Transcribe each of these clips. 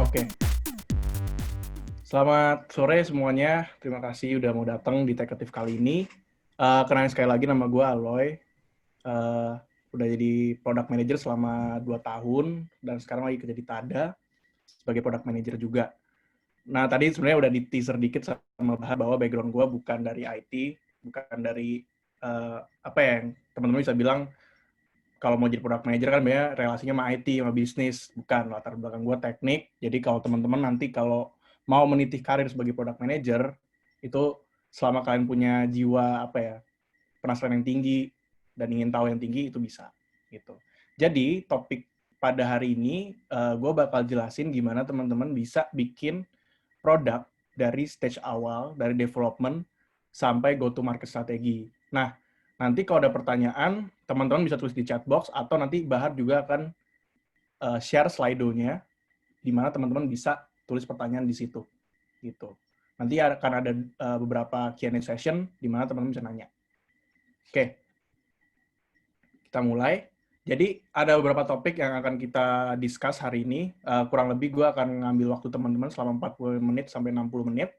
Oke, selamat sore semuanya. Terima kasih udah mau datang di Tech Aktif kali ini. Kenalin sekali lagi, nama gue Aloy. Udah jadi product manager selama 2 tahun, dan sekarang lagi kerja di Tada sebagai product manager juga. Nah, tadi sebenarnya udah di teaser dikit sama Bahar bahwa background gue bukan dari IT, bukan dari apa yang teman-teman bisa bilang kalau mau jadi product manager kan biasanya relasinya sama IT, sama bisnis. Bukan, latar belakang gue teknik. Jadi kalau teman-teman nanti kalau mau meniti karir sebagai product manager, itu selama kalian punya jiwa penasaran yang tinggi dan ingin tahu yang tinggi, itu bisa. Gitu. Jadi topik pada hari ini, gue bakal jelasin gimana teman-teman bisa bikin produk dari stage awal, dari development, sampai go to market strategi. Nah, nanti kalau ada pertanyaan, teman-teman bisa tulis di chat box, atau nanti Bahar juga akan share Slido-nya, di mana teman-teman bisa tulis pertanyaan di situ. Gitu. Nanti akan ada beberapa Q&A session, di mana teman-teman bisa nanya. Oke, kita mulai. Jadi, ada beberapa topik yang akan kita discuss hari ini. Kurang lebih gue akan ngambil waktu teman-teman selama 40 menit sampai 60 menit.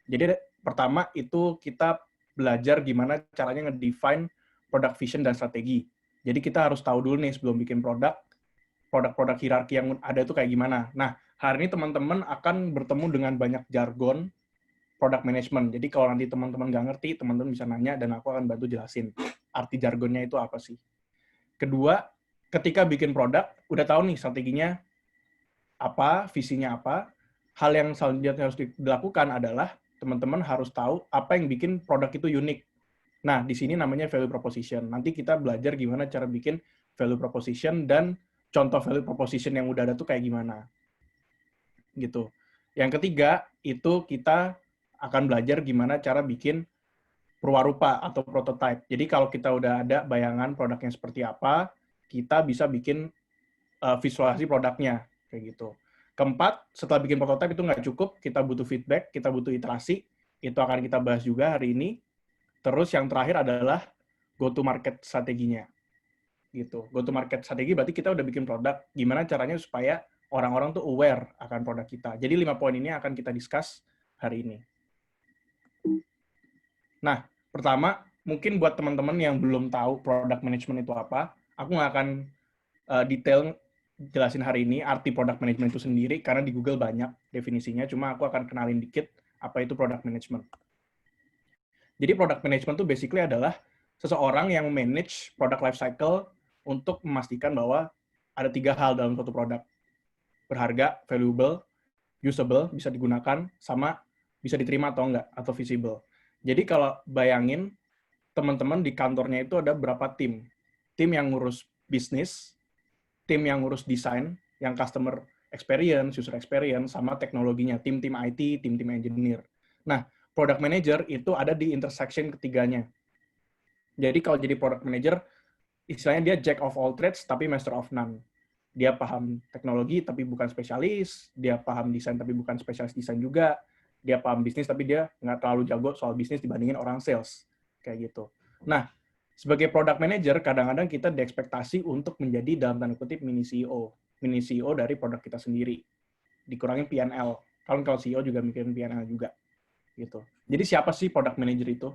Jadi pertama itu kita belajar gimana caranya nge-define product vision dan strategi. Jadi kita harus tahu dulu nih sebelum bikin produk-produk hierarki yang ada itu kayak gimana. Nah, hari ini teman-teman akan bertemu dengan banyak jargon product management. Jadi kalau nanti teman-teman nggak ngerti, teman-teman bisa nanya dan aku akan bantu jelasin arti jargonnya itu apa sih. Kedua, ketika bikin produk, udah tahu nih strateginya apa, visinya apa. Hal yang selanjutnya harus dilakukan adalah teman-teman harus tahu apa yang bikin produk itu unik. Nah, di sini namanya value proposition. Nanti kita belajar gimana cara bikin value proposition dan contoh value proposition yang udah ada tuh kayak gimana. Gitu. Yang ketiga, itu kita akan belajar gimana cara bikin perwarupa atau prototype. Jadi kalau kita udah ada bayangan produknya seperti apa, kita bisa bikin visualisasi produknya kayak gitu. Keempat, setelah bikin prototype itu nggak cukup, kita butuh feedback, kita butuh iterasi. Itu akan kita bahas juga hari ini. Terus yang terakhir adalah go to market strateginya. Gitu. Go to market strategi berarti kita udah bikin produk, gimana caranya supaya orang-orang tuh aware akan produk kita. Jadi 5 poin ini akan kita discuss hari ini. Nah, pertama, mungkin buat teman-teman yang belum tahu product management itu apa, aku nggak akan detail jelasin hari ini arti product management itu sendiri, karena di Google banyak definisinya, cuma aku akan kenalin dikit apa itu product management. Jadi product management itu basically adalah seseorang yang manage product life cycle untuk memastikan bahwa ada 3 hal dalam suatu produk. Berharga, valuable, usable, bisa digunakan, sama bisa diterima atau enggak, atau visible. Jadi kalau bayangin, teman-teman di kantornya itu ada berapa tim. Tim yang ngurus bisnis, tim yang ngurus desain, yang customer experience, user experience, sama teknologinya, tim-tim IT, tim-tim engineer. Nah, product manager itu ada di intersection ketiganya. Jadi kalau jadi product manager, istilahnya dia jack of all trades, tapi master of none. Dia paham teknologi, tapi bukan spesialis. Dia paham desain, tapi bukan spesialis desain juga. Dia paham bisnis, tapi dia nggak terlalu jago soal bisnis dibandingin orang sales. Kayak gitu. Nah, sebagai product manager, kadang-kadang kita diekspektasi untuk menjadi dalam tanda kutip mini CEO. Mini CEO dari produk kita sendiri. Dikurangin P&L. Kalau CEO juga mikirin P&L juga. Gitu. Jadi siapa sih product manager itu?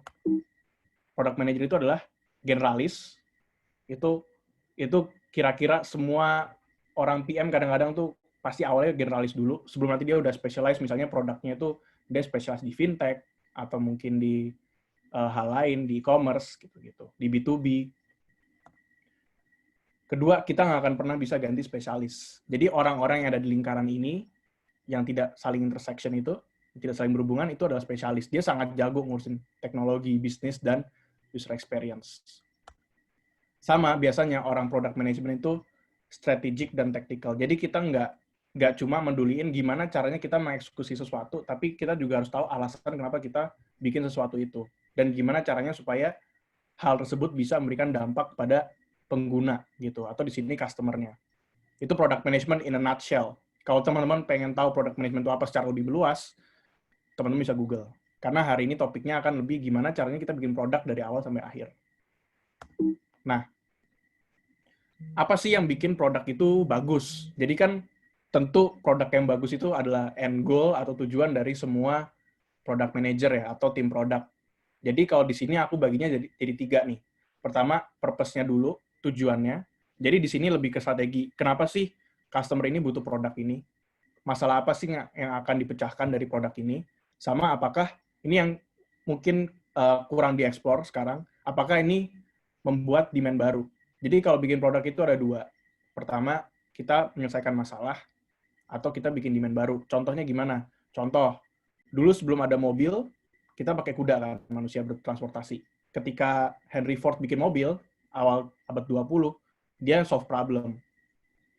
Product manager itu adalah generalis. Itu kira-kira semua orang PM kadang-kadang tuh pasti awalnya generalis dulu, sebelum nanti dia udah specialize, misalnya produknya itu dia spesialis di fintech, atau mungkin di hal lain, di e-commerce, gitu-gitu, di B2B. Kedua, kita nggak akan pernah bisa ganti spesialis. Jadi orang-orang yang ada di lingkaran ini, yang tidak saling intersection itu, tidak saling berhubungan, itu adalah spesialis. Dia sangat jago ngurusin teknologi, bisnis, dan user experience. Sama biasanya orang product management itu strategic dan tactical. Jadi kita nggak cuma menduliin gimana caranya kita mengeksekusi sesuatu, tapi kita juga harus tahu alasan kenapa kita bikin sesuatu itu. Dan gimana caranya supaya hal tersebut bisa memberikan dampak pada pengguna gitu, atau di sini customer-nya. Itu product management in a nutshell. Kalau teman-teman pengen tahu product management itu apa secara lebih luas, teman-teman bisa Google. Karena hari ini topiknya akan lebih gimana caranya kita bikin produk dari awal sampai akhir. Nah, apa sih yang bikin produk itu bagus? Jadi kan tentu produk yang bagus itu adalah end goal atau tujuan dari semua product manager ya, atau tim produk. Jadi kalau di sini aku baginya jadi 3 nih. Pertama, purpose-nya dulu, tujuannya. Jadi di sini lebih ke strategi. Kenapa sih customer ini butuh produk ini? Masalah apa sih yang akan dipecahkan dari produk ini? Sama apakah ini yang mungkin kurang dieksplor sekarang, apakah ini membuat demand baru? Jadi kalau bikin produk itu ada 2. Pertama, kita menyelesaikan masalah, atau kita bikin demand baru. Contohnya gimana? Contoh, dulu sebelum ada mobil, kita pakai kuda kan, manusia bertransportasi. Ketika Henry Ford bikin mobil, awal abad 20, dia solve problem.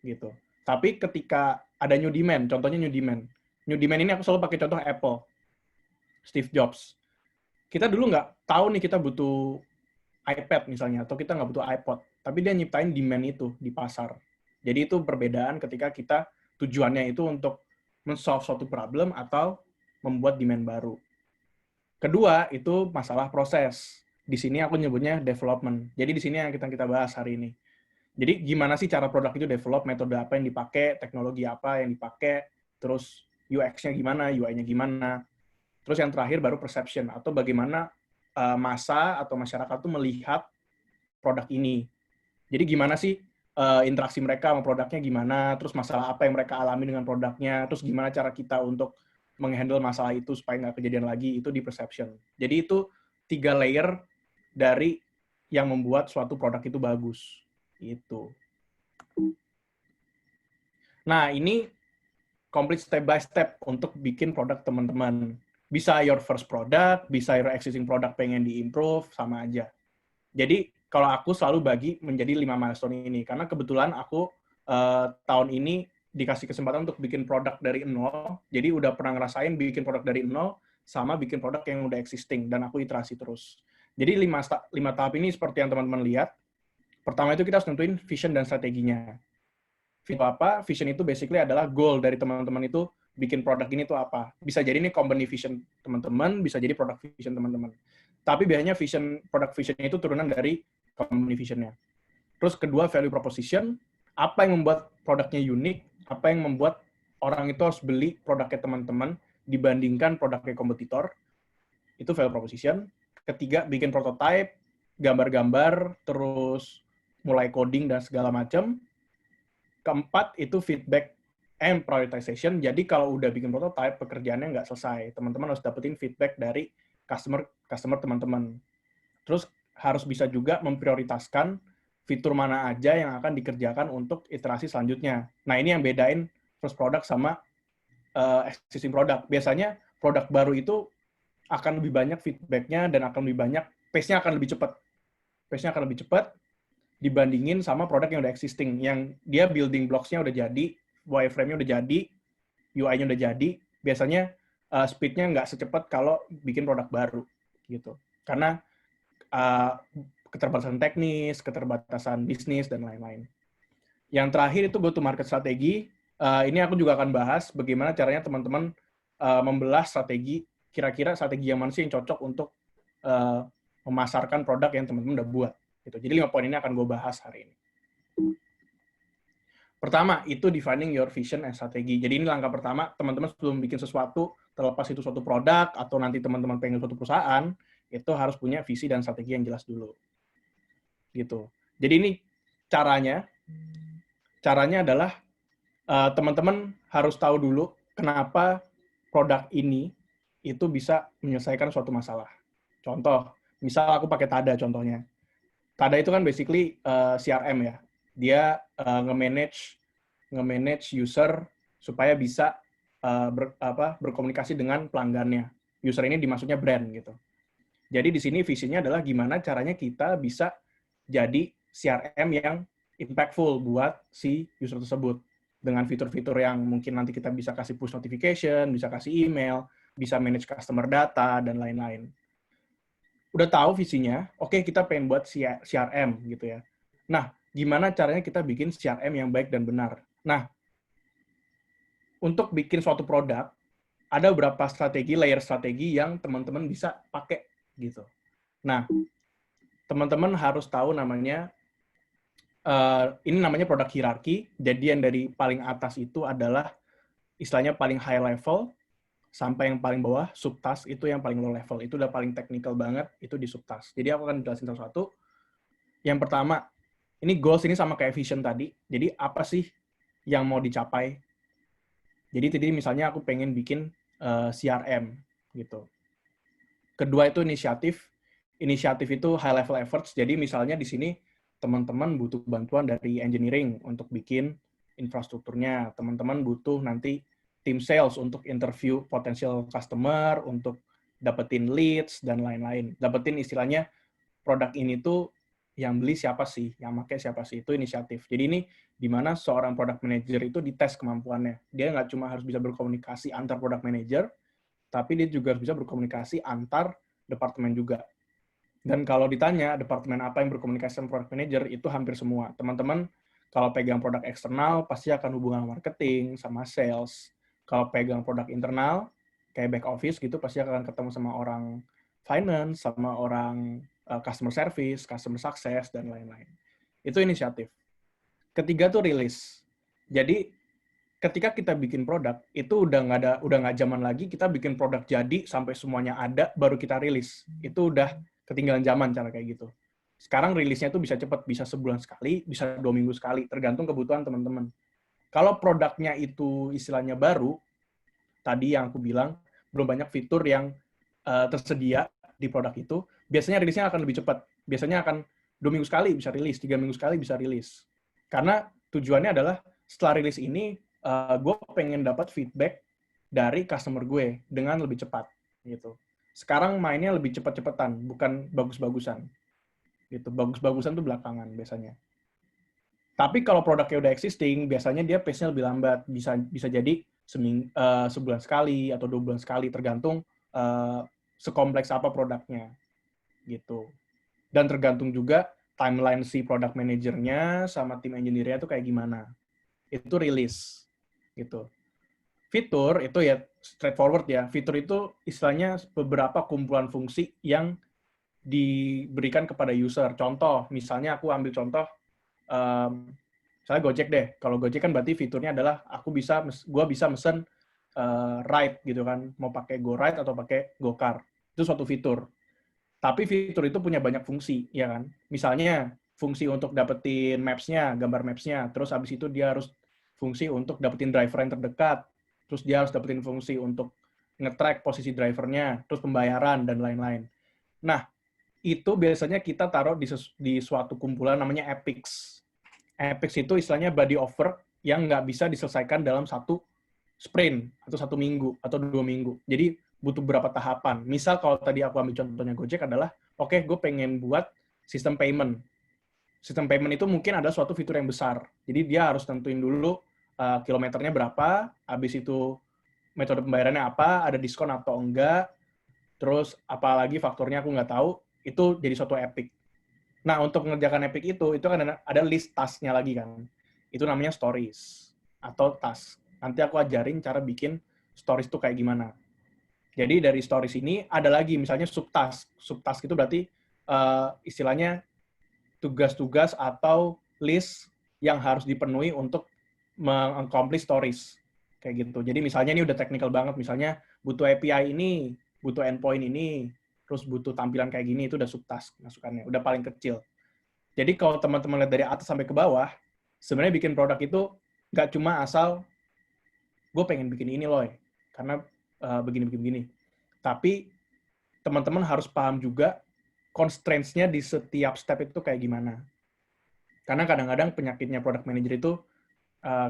Gitu. Tapi ketika ada new demand, contohnya new demand. New demand ini aku selalu pakai contoh Apple. Steve Jobs. Kita dulu nggak tahu nih kita butuh iPad misalnya, atau kita nggak butuh iPod. Tapi dia nyiptain demand itu di pasar. Jadi itu perbedaan ketika kita tujuannya itu untuk men-solve suatu problem atau membuat demand baru. Kedua, itu masalah proses. Di sini aku nyebutnya development. Jadi di sini yang kita bahas hari ini. Jadi gimana sih cara produk itu develop, metode apa yang dipakai, teknologi apa yang dipakai, terus UX-nya gimana, UI-nya gimana. Terus yang terakhir baru perception, atau bagaimana massa atau masyarakat itu melihat produk ini. Jadi gimana sih interaksi mereka sama produknya gimana, terus masalah apa yang mereka alami dengan produknya, terus gimana cara kita untuk menghandle masalah itu supaya nggak kejadian lagi, itu di perception. Jadi itu 3 layer dari yang membuat suatu produk itu bagus. Itu. Nah, ini complete step by step untuk bikin produk teman-teman. Bisa your first product, bisa your existing product pengen di-improve, sama aja. Jadi, kalau aku selalu bagi menjadi 5 milestone ini. Karena kebetulan aku tahun ini dikasih kesempatan untuk bikin produk dari nol. Jadi, udah pernah ngerasain bikin produk dari nol, sama bikin produk yang udah existing. Dan aku iterasi terus. Jadi, 5 tahap ini seperti yang teman-teman lihat. Pertama itu kita harus nentuin vision dan strateginya. Vision apa? Vision itu basically adalah goal dari teman-teman itu bikin produk ini tuh apa. Bisa jadi ini company vision teman-teman, bisa jadi product vision teman-teman. Tapi biasanya product vision itu turunan dari company vision-nya. Terus kedua, value proposition. Apa yang membuat produknya unik, apa yang membuat orang itu harus beli produknya teman-teman dibandingkan produknya kompetitor. Itu value proposition. Ketiga, bikin prototype, gambar-gambar, terus mulai coding dan segala macam. Keempat, itu feedback and prioritization. Jadi kalau udah bikin prototype, pekerjaannya nggak selesai. Teman-teman harus dapetin feedback dari customer teman-teman. Terus harus bisa juga memprioritaskan fitur mana aja yang akan dikerjakan untuk iterasi selanjutnya. Nah, ini yang bedain first product sama existing product. Biasanya produk baru itu akan lebih banyak feedback-nya dan akan lebih banyak, pace-nya akan lebih cepat. Pace-nya akan lebih cepat dibandingin sama produk yang udah existing, yang dia building blocks-nya udah jadi, wireframe-nya udah jadi, UI-nya udah jadi, biasanya speed-nya nggak secepat kalau bikin produk baru, gitu. Karena keterbatasan teknis, keterbatasan bisnis, dan lain-lain. Yang terakhir itu go-to-market strategi. Ini aku juga akan bahas bagaimana caranya teman-teman membelah strategi, kira-kira strategi yang mana sih yang cocok untuk memasarkan produk yang teman-teman udah buat. Gitu. Jadi 5 poin ini akan gue bahas hari ini. Pertama, itu defining your vision and strategi. Jadi ini langkah pertama, teman-teman sebelum bikin sesuatu, terlepas itu suatu produk, atau nanti teman-teman pengen suatu perusahaan, itu harus punya visi dan strategi yang jelas dulu. Gitu. Jadi ini caranya adalah teman-teman harus tahu dulu kenapa produk ini itu bisa menyelesaikan suatu masalah. Contoh, misal aku pakai Tada contohnya. Tada itu kan basically CRM ya. Dia nge-manage user supaya bisa berkomunikasi dengan pelanggannya. User ini dimaksudnya brand gitu. Jadi di sini visinya adalah gimana caranya kita bisa jadi CRM yang impactful buat si user tersebut. Dengan fitur-fitur yang mungkin nanti kita bisa kasih push notification, bisa kasih email, bisa manage customer data, dan lain-lain. Udah tahu visinya, oke kita pengen buat CRM gitu ya. Nah, gimana caranya kita bikin CRM yang baik dan benar? Nah, untuk bikin suatu produk, ada beberapa layer strategi yang teman-teman bisa pakai gitu. Nah, teman-teman harus tahu namanya ini namanya produk hierarki. Jadi yang dari paling atas itu adalah istilahnya paling high level, sampai yang paling bawah, subtask, itu yang paling low level. Itu udah paling technical banget, itu di subtask. Jadi aku akan jelasin satu-satu. Yang pertama, ini goals ini sama kayak vision tadi. Jadi apa sih yang mau dicapai? Jadi tadi misalnya aku pengen bikin CRM gitu. Kedua itu inisiatif. Inisiatif itu high level efforts. Jadi misalnya di sini teman-teman butuh bantuan dari engineering untuk bikin infrastrukturnya. Teman-teman butuh nanti tim sales untuk interview potential customer, untuk dapetin leads, dan lain-lain. Dapetin istilahnya produk ini tuh yang beli siapa sih, yang pakai siapa sih, itu inisiatif. Jadi ini di mana seorang product manager itu dites kemampuannya. Dia nggak cuma harus bisa berkomunikasi antar product manager, tapi dia juga harus bisa berkomunikasi antar departemen juga. Dan kalau ditanya departemen apa yang berkomunikasi sama product manager, itu hampir semua. Teman-teman kalau pegang produk eksternal pasti akan hubungan marketing sama sales. Kalau pegang produk internal kayak back office gitu pasti akan ketemu sama orang finance, sama orang customer service, customer success, dan lain-lain. Itu inisiatif. Ketiga tuh rilis. Jadi ketika kita bikin produk itu udah nggak zaman lagi kita bikin produk jadi sampai semuanya ada baru kita rilis. Itu udah ketinggalan zaman cara kayak gitu. Sekarang rilisnya tuh bisa cepat, bisa sebulan sekali, bisa 2 minggu sekali, tergantung kebutuhan teman-teman. Kalau produknya itu istilahnya baru, tadi yang aku bilang belum banyak fitur yang tersedia di produk itu, biasanya rilisnya akan lebih cepat. Biasanya akan 2 minggu sekali bisa rilis, 3 minggu sekali bisa rilis. Karena tujuannya adalah setelah rilis ini, gue pengen dapat feedback dari customer gue dengan lebih cepat gitu. Sekarang mainnya lebih cepat-cepatan, bukan bagus-bagusan. Gitu. Bagus-bagusan tuh belakangan biasanya. Tapi kalau produknya udah existing, biasanya dia pace-nya lebih lambat. Bisa jadi sebulan sekali atau 2 bulan sekali, tergantung sekompleks apa produknya. Gitu. Dan tergantung juga timeline si product manajernya sama tim engineer-nya itu kayak gimana. Itu rilis. Gitu. Fitur itu ya straightforward ya. Fitur itu istilahnya beberapa kumpulan fungsi yang diberikan kepada user. Contoh, misalnya aku ambil contoh, misalnya Gojek deh. Kalau Gojek kan berarti fiturnya adalah gue bisa mesen ride gitu kan, mau pakai GoRide atau pakai GoCar. Itu suatu fitur. Tapi fitur itu punya banyak fungsi, ya kan? Misalnya fungsi untuk dapetin maps-nya, gambar maps-nya, terus habis itu dia harus fungsi untuk dapetin driver yang terdekat, terus dia harus dapetin fungsi untuk nge-track posisi drivernya, terus pembayaran, dan lain-lain. Nah, itu biasanya kita taruh di suatu kumpulan namanya epics. Epics itu istilahnya body of work yang nggak bisa diselesaikan dalam satu sprint, atau 1 minggu, atau 2 minggu. Jadi butuh berapa tahapan. Misal kalau tadi aku ambil contohnya Gojek adalah, oke, gue pengen buat sistem payment. Sistem payment itu mungkin ada suatu fitur yang besar. Jadi dia harus tentuin dulu kilometernya berapa, habis itu metode pembayarannya apa, ada diskon atau enggak, terus apalagi faktornya aku nggak tahu, itu jadi suatu epic. Nah, untuk mengerjakan epic itu kan ada list task-nya lagi kan. Itu namanya stories atau task. Nanti aku ajarin cara bikin stories itu kayak gimana. Jadi dari stories ini ada lagi misalnya subtask. Subtask itu berarti istilahnya tugas-tugas atau list yang harus dipenuhi untuk mengaccomplish stories. Kayak gitu. Jadi misalnya ini udah technical banget. Misalnya butuh API ini, butuh endpoint ini, terus butuh tampilan kayak gini, itu udah subtask masukannya. Udah paling kecil. Jadi kalau teman-teman lihat dari atas sampai ke bawah, sebenarnya bikin produk itu nggak cuma asal gue pengen bikin ini loh, karena begini-begini. Tapi teman-teman harus paham juga constraints-nya di setiap step itu kayak gimana. Karena kadang-kadang penyakitnya product manager itu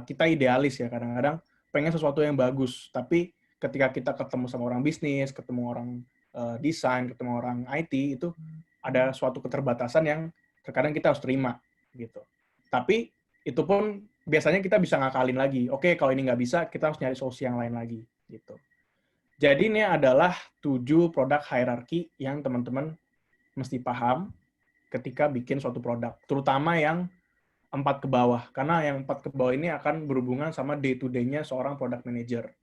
kita idealis ya, kadang-kadang pengen sesuatu yang bagus, tapi ketika kita ketemu sama orang bisnis, ketemu orang desain, ketemu orang IT, itu ada suatu keterbatasan yang terkadang kita harus terima gitu. Tapi itu pun biasanya kita bisa ngakalin lagi. Oke, kalau ini nggak bisa, kita harus nyari solusi yang lain lagi gitu. Jadi ini adalah 7 produk hierarki yang teman-teman mesti paham ketika bikin suatu produk, terutama yang 4 ke bawah, karena yang 4 ke bawah ini akan berhubungan sama day-to-day-nya seorang product manager.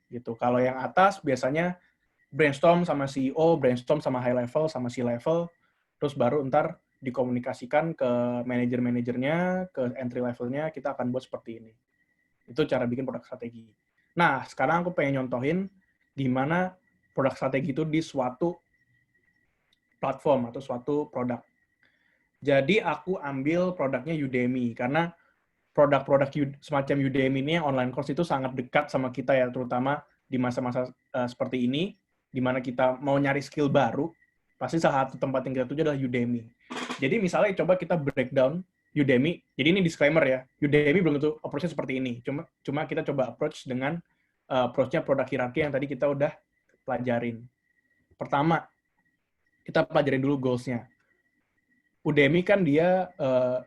Gitu. Kalau yang atas biasanya brainstorm sama CEO, brainstorm sama high level, sama C level, terus baru ntar dikomunikasikan ke manajer-manajernya, ke entry levelnya, kita akan buat seperti ini. Itu cara bikin produk strategi. Nah, sekarang aku pengen nyontohin gimana produk strategi itu di suatu platform atau suatu produk. Jadi aku ambil produknya Udemy, karena produk-produk semacam Udemy ini yang online course itu sangat dekat sama kita ya, terutama di masa-masa seperti ini, di mana kita mau nyari skill baru, pasti salah satu tempat yang kita tuju adalah Udemy. Jadi misalnya coba kita breakdown Udemy, jadi ini disclaimer ya, Udemy belum tentu approach-nya seperti ini, cuma kita coba approach dengan approach-nya produk hierarki yang tadi kita udah pelajarin. Pertama, kita pelajarin dulu goals-nya. Udemy kan dia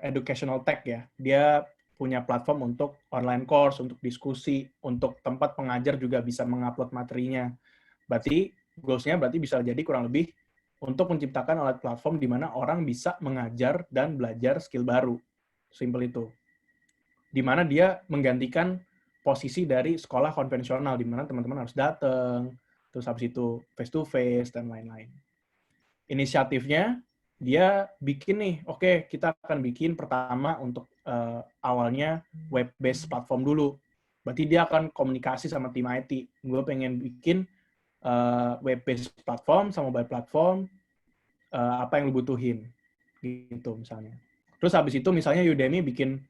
educational tech ya. Dia punya platform untuk online course, untuk diskusi, untuk tempat pengajar juga bisa mengupload materinya. Berarti goals-nya berarti bisa jadi kurang lebih untuk menciptakan alat platform di mana orang bisa mengajar dan belajar skill baru. Simple itu. Di mana dia menggantikan posisi dari sekolah konvensional, di mana teman-teman harus datang, terus habis itu face-to-face, dan lain-lain. Inisiatifnya, dia bikin nih, oke, kita akan bikin pertama untuk awalnya web-based platform dulu. Berarti dia akan komunikasi sama tim IT. Gue pengen bikin web-based platform sama mobile platform, apa yang lu butuhin. Gitu misalnya. Terus habis itu misalnya Udemy bikin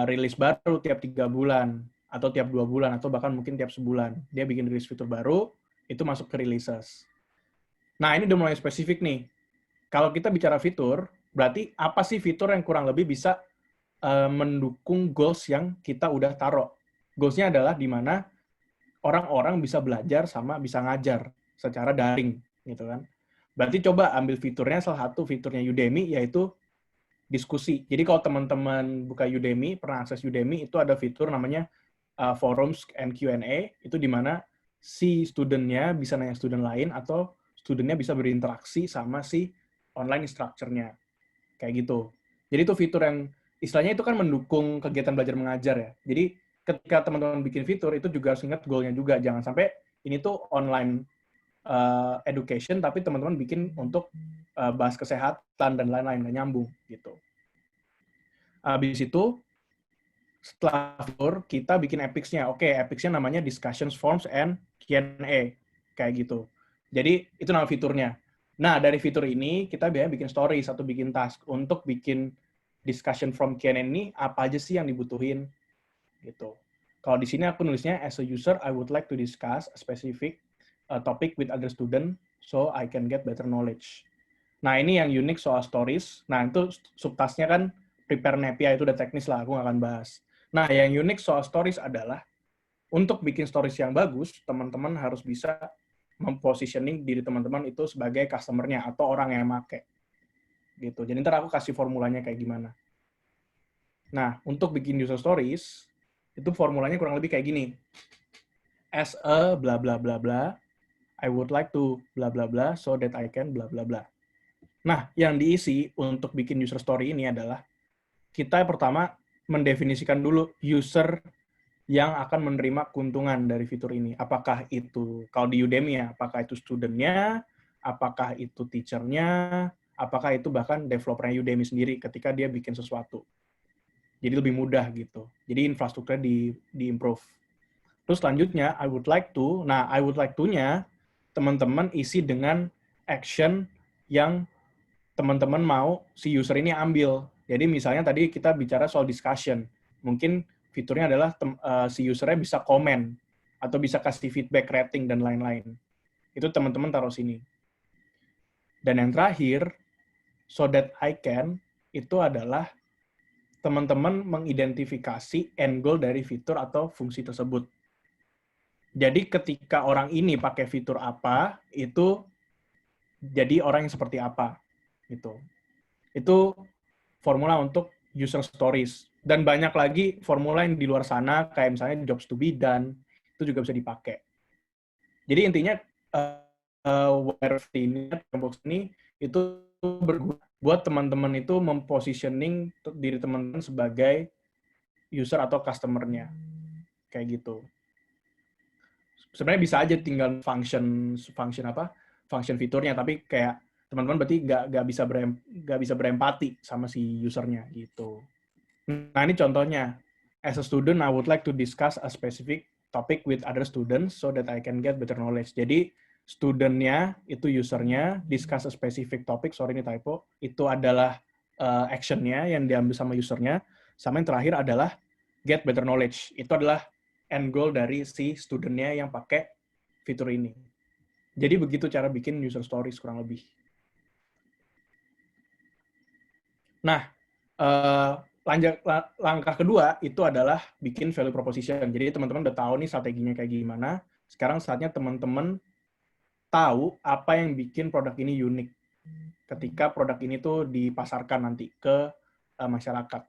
rilis baru tiap 3 bulan, atau tiap 2 bulan, atau bahkan mungkin tiap sebulan. Dia bikin rilis fitur baru, itu masuk ke releases. Nah, ini udah mulai spesifik nih. Kalau kita bicara fitur, berarti apa sih fitur yang kurang lebih bisa mendukung goals yang kita udah taruh. Goals-nya adalah di mana orang-orang bisa belajar sama bisa ngajar secara daring, gitu kan. Berarti coba ambil fiturnya, salah satu fiturnya Udemy, yaitu diskusi. Jadi kalau teman-teman buka Udemy, pernah akses Udemy, itu ada fitur namanya forums and Q&A, itu di mana si student-nya bisa nanya student lain, atau student-nya bisa berinteraksi sama si online instructor-nya. Kayak gitu. Jadi itu fitur yang istilahnya itu kan mendukung kegiatan belajar mengajar ya. Jadi ketika teman-teman bikin fitur, itu juga harus ingat goal-nya juga. Jangan sampai ini tuh online education, tapi teman-teman bikin untuk bahas kesehatan dan lain-lain, nggak nyambung gitu. Habis itu, setelah fitur, kita bikin epics-nya. Oke, epics-nya namanya discussions forms and Q&A. Kayak gitu. Jadi itu nama fiturnya. Nah, dari fitur ini, kita biasanya bikin stories atau bikin task. Untuk bikin discussion from Q&A ini, apa aja sih yang dibutuhin? Gitu. Kalau di sini aku nulisnya, as a user, I would like to discuss a specific topic with other student, so I can get better knowledge. Nah, ini yang unik soal stories. Nah, itu subtasknya kan prepare Nepia, itu udah teknis lah, aku nggak akan bahas. Nah, yang unik soal stories adalah, untuk bikin stories yang bagus, teman-teman harus bisa mempositioning diri teman-teman itu sebagai customer-nya atau orang yang make. Gitu. Jadi ntar aku kasih formulanya kayak gimana. Nah, untuk bikin user stories, itu formulanya kurang lebih kayak gini. As a bla bla bla bla, I would like to bla bla bla so that I can bla bla bla. Nah, yang diisi untuk bikin user story ini adalah kita pertama mendefinisikan dulu user yang akan menerima keuntungan dari fitur ini. Apakah itu, kalau di Udemy ya, apakah itu student-nya, apakah itu teacher-nya, apakah itu bahkan developer-nya Udemy sendiri ketika dia bikin sesuatu. Jadi lebih mudah gitu. Jadi infrastrukturnya di-improve. Terus selanjutnya, I would like to, nah I would like to-nya, teman-teman isi dengan action yang teman-teman mau si user ini ambil. Jadi misalnya tadi kita bicara soal discussion. Mungkin fiturnya adalah si usernya bisa komen atau bisa kasih feedback, rating, dan lain-lain. Itu teman-teman taruh sini. Dan yang terakhir, so that I can, itu adalah teman-teman mengidentifikasi end goal dari fitur atau fungsi tersebut. Jadi ketika orang ini pakai fitur apa, itu jadi orang yang seperti apa. Gitu. Itu formula untuk user stories. Dan banyak lagi formula yang di luar sana, kayak misalnya jobs to be done, itu juga bisa dipakai. Jadi intinya, Wirebox ini itu berguna buat teman-teman itu mempositioning diri teman-teman sebagai user atau customer-nya. Kayak gitu. Sebenarnya bisa aja tinggal function fiturnya, tapi kayak Teman-teman berarti nggak bisa berempati sama si usernya gitu. Nah, ini contohnya. As a student, I would like to discuss a specific topic with other students so that I can get better knowledge. Jadi, studentnya, itu usernya, discuss a specific topic, sorry ini typo, itu adalah actionnya yang diambil sama usernya, sama yang terakhir adalah get better knowledge. Itu adalah end goal dari si studentnya yang pakai fitur ini. Jadi, begitu cara bikin user stories kurang lebih. Nah, langkah kedua itu adalah bikin value proposition. Jadi teman-teman udah tahu nih strateginya kayak gimana. Sekarang saatnya teman-teman tahu apa yang bikin produk ini unik ketika produk ini tuh dipasarkan nanti ke masyarakat.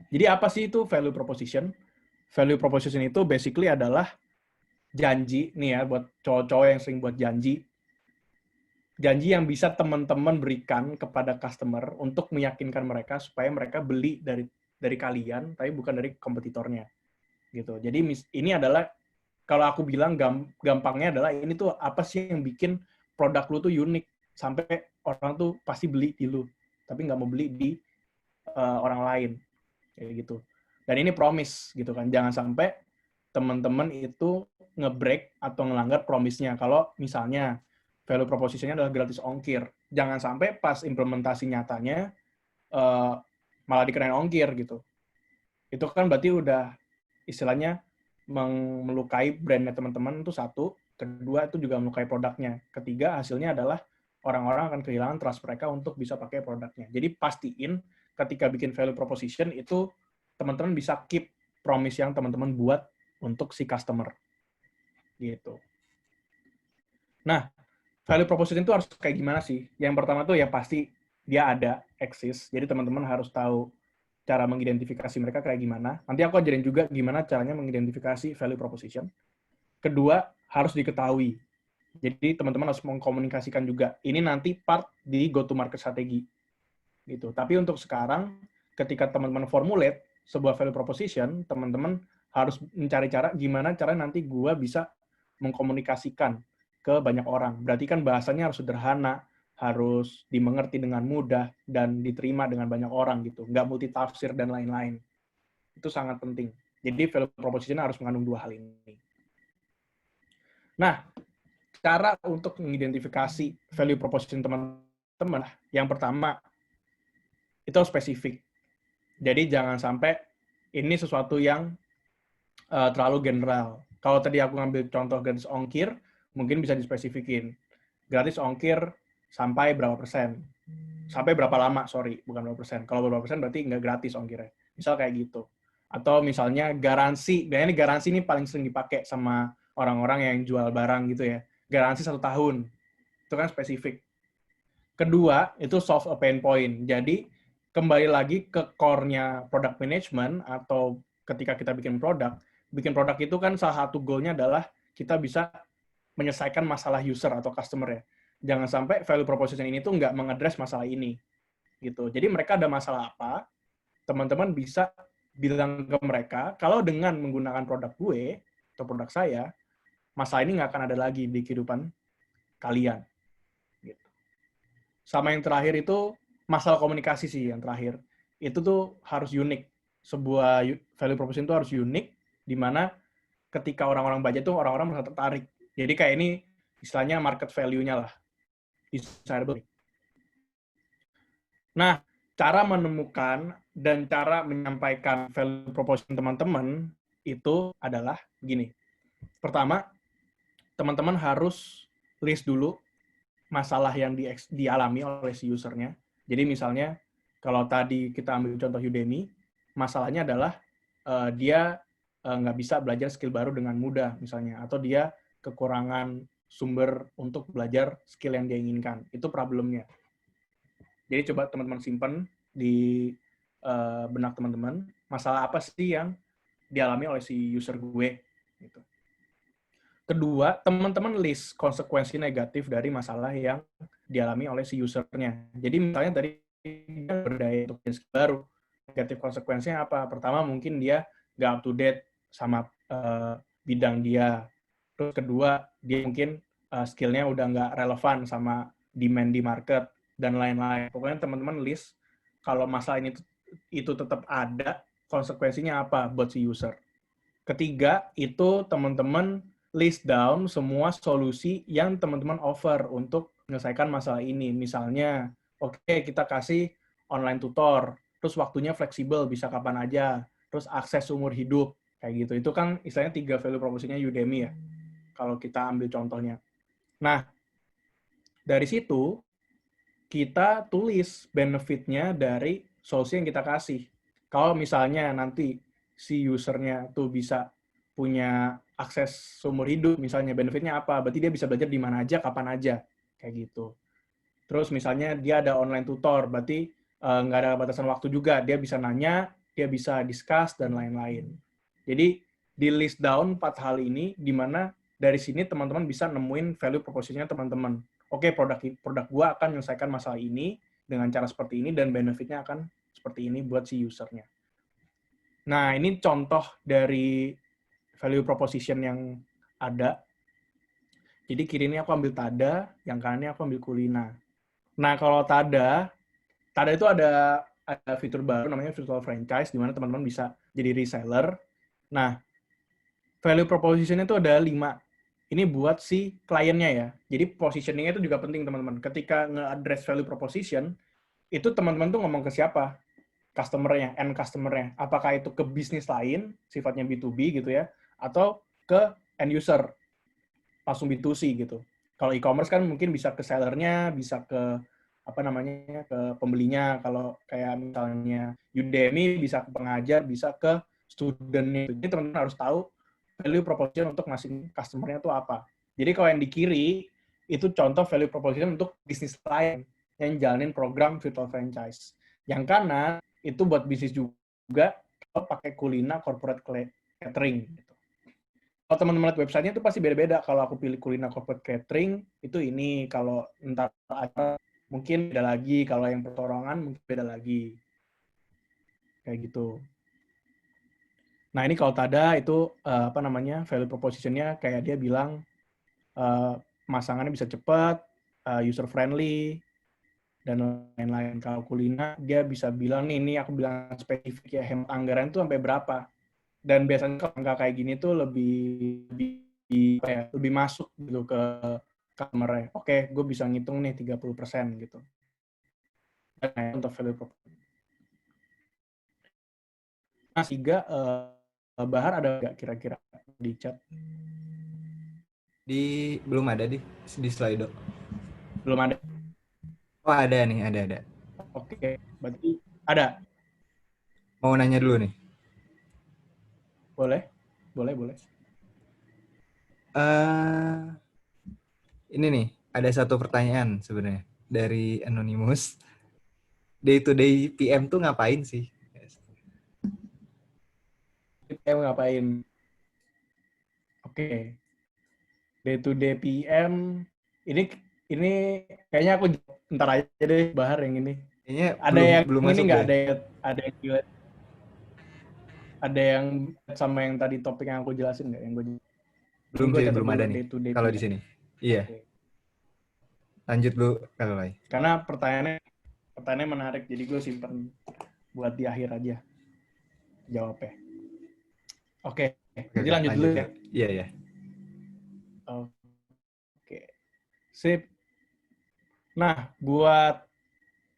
Jadi apa sih itu value proposition? Value proposition itu basically adalah janji, nih ya, buat cowok-cowok yang sering buat janji yang bisa teman-teman berikan kepada customer untuk meyakinkan mereka supaya mereka beli dari kalian, tapi bukan dari kompetitornya, gitu. Jadi ini adalah, kalau aku bilang gampangnya adalah ini tuh apa sih yang bikin produk lu tuh unik sampai orang tuh pasti beli di lu, tapi nggak mau beli di orang lain, kayak gitu. Dan ini promise, gitu kan. Jangan sampai teman-teman itu nge-break atau ngelanggar promise-nya. Kalau misalnya value proposition-nya adalah gratis ongkir. Jangan sampai pas implementasi nyatanya malah dikenain ongkir gitu. Itu kan berarti udah istilahnya melukai brand-nya teman-teman itu satu. Kedua itu juga melukai produknya. Ketiga hasilnya adalah orang-orang akan kehilangan trust mereka untuk bisa pakai produknya. Jadi pastiin ketika bikin value proposition itu teman-teman bisa keep promise yang teman-teman buat untuk si customer. Gitu. Nah, value proposition itu harus kayak gimana sih? Yang pertama tuh ya pasti dia ada, eksis. Jadi teman-teman harus tahu cara mengidentifikasi mereka kayak gimana. Nanti aku ajarin juga gimana caranya mengidentifikasi value proposition. Kedua, harus diketahui. Jadi teman-teman harus mengkomunikasikan juga. Ini nanti part di go-to-market strategi. Gitu. Tapi untuk sekarang, ketika teman-teman formulate sebuah value proposition, teman-teman harus mencari cara gimana cara nanti gue bisa mengkomunikasikan ke banyak orang. Berarti kan bahasanya harus sederhana, harus dimengerti dengan mudah, dan diterima dengan banyak orang gitu. Nggak multitafsir dan lain-lain. Itu sangat penting. Jadi value proposition harus mengandung dua hal ini. Nah, cara untuk mengidentifikasi value proposition teman-teman, yang pertama, itu harus spesifik. Jadi jangan sampai ini sesuatu yang terlalu general. Kalau tadi aku ngambil contoh gratis ongkir, mungkin bisa dispesifikin. Gratis ongkir sampai berapa persen. Sampai berapa lama, sorry, bukan berapa persen. Kalau berapa persen berarti nggak gratis ongkirnya. Misal kayak gitu. Atau misalnya garansi, dan ini garansi ini paling sering dipakai sama orang-orang yang jual barang gitu ya. Garansi 1 tahun. Itu kan spesifik. Kedua, itu solve a pain point. Jadi, kembali lagi ke core-nya product management atau ketika kita bikin produk itu kan salah satu goal-nya adalah kita bisa menyelesaikan masalah user atau customer ya. Jangan sampai value proposition ini tuh nggak mengadres masalah ini. Gitu. Jadi mereka ada masalah apa, teman-teman bisa bilang ke mereka, kalau dengan menggunakan produk gue atau produk saya, masalah ini nggak akan ada lagi di kehidupan kalian. Gitu. Sama yang terakhir itu masalah komunikasi sih yang terakhir. Itu tuh harus unik. Sebuah value proposition itu harus unik, di mana ketika orang-orang baca tuh orang-orang merasa tertarik. Jadi kayak ini istilahnya market value-nya lah. Desirable. Nah, cara menemukan dan cara menyampaikan value proposition teman-teman itu adalah begini. Pertama, teman-teman harus list dulu masalah yang dialami oleh si usernya. Jadi misalnya, kalau tadi kita ambil contoh Udemy, masalahnya adalah dia nggak bisa belajar skill baru dengan mudah, misalnya. Atau dia kekurangan sumber untuk belajar skill yang dia inginkan. Itu problemnya. Jadi coba teman-teman simpan di benak teman-teman, masalah apa sih yang dialami oleh si user gue. Gitu. Kedua, teman-teman list konsekuensi negatif dari masalah yang dialami oleh si usernya. Jadi misalnya tadi berdaya untuk skill baru, negatif konsekuensinya apa? Pertama mungkin dia nggak up to date sama bidang dia. Terus kedua, dia mungkin skillnya udah nggak relevan sama demand di market, dan lain-lain. Pokoknya teman-teman list kalau masalah ini itu tetap ada, konsekuensinya apa buat si user. Ketiga, itu teman-teman list down semua solusi yang teman-teman offer untuk menyelesaikan masalah ini. Misalnya, oke, kita kasih online tutor, terus waktunya fleksibel, bisa kapan aja, terus akses umur hidup, kayak gitu. Itu kan istilahnya 3 value proposition-nya Udemy ya, kalau kita ambil contohnya. Nah, dari situ, kita tulis benefit-nya dari solusi yang kita kasih. Kalau misalnya nanti si usernya tuh bisa punya akses seumur hidup, misalnya benefitnya apa, berarti dia bisa belajar di mana aja, kapan aja, kayak gitu. Terus misalnya dia ada online tutor, berarti nggak ada batasan waktu juga, dia bisa nanya, dia bisa discuss, dan lain-lain. Jadi di list down 4 hal ini, di mana dari sini teman-teman bisa nemuin value proposition-nya teman-teman. Oke, produk gua akan menyelesaikan masalah ini dengan cara seperti ini, dan benefit-nya akan seperti ini buat si usernya. Nah, ini contoh dari value proposition yang ada. Jadi kiri ini aku ambil Tada, yang kanannya aku ambil Kulina. Nah, kalau Tada itu ada fitur baru namanya virtual franchise, di mana teman-teman bisa jadi reseller. Nah, value proposition itu ada 5. Ini buat si kliennya ya. Jadi positioning-nya itu juga penting, teman-teman. Ketika nge-address value proposition, itu teman-teman tuh ngomong ke siapa? Customer-nya, end customer-nya. Apakah itu ke bisnis lain, sifatnya B2B gitu ya, atau ke end user, langsung B2C gitu. Kalau e-commerce kan mungkin bisa ke sellernya, bisa ke apa namanya, ke pembelinya. Kalau kayak misalnya Udemy bisa ke pengajar, bisa ke student-nya. Jadi teman-teman harus tahu value proposition untuk ngasih customer-nya itu apa. Jadi kalau yang di kiri, itu contoh value proposition untuk bisnis lain yang jalanin program virtual franchise. Yang kanan, itu buat bisnis juga, kalau pakai Kulina corporate catering. Gitu. Kalau teman-teman lihat website-nya itu pasti beda-beda. Kalau aku pilih Kulina corporate catering, itu ini. Kalau ntar ada mungkin beda lagi. Kalau yang pertorongan mungkin beda lagi. Kayak gitu. Nah, ini kalau Tada itu apa namanya, value proposition-nya kayak dia bilang pemasangannya bisa cepat, user friendly, dan lain-lain. Kalau Kulina, dia bisa bilang nih, ini aku bilang spesifik ya, hemat anggaran itu sampai berapa. Dan biasanya kalau angka kayak gini tuh lebih masuk gitu ke customer-nya. Oke, gue bisa ngitung nih 30% gitu. Dan untuk value proposition. Nah, Siga, Bahar ada nggak kira-kira di chat? Belum ada di Slido. Belum ada. Oh, ada nih, ada. Oke, berarti ada. Mau nanya dulu nih. Boleh. Ini nih, ada satu pertanyaan sebenarnya dari Anonymous. Day to day PM tuh ngapain sih? PM ngapain? Oke. Day to day PM ini kayaknya aku ntar aja deh, Bahar yang ini. Kayaknya Ada yang belum ini masuk nggak? deh. Ada yang sama yang tadi topik yang aku jelasin nggak? Yang Belum gue sih, catat belum dulu ada nih day to day kalau di PM. sini. Iya, Oke. lanjut dulu kalau lain. Karena pertanyaannya menarik, jadi gue simpen buat di akhir aja jawabnya. Oke, jadi lanjut dulu ya. Iya, iya. Oke, sip. Nah, buat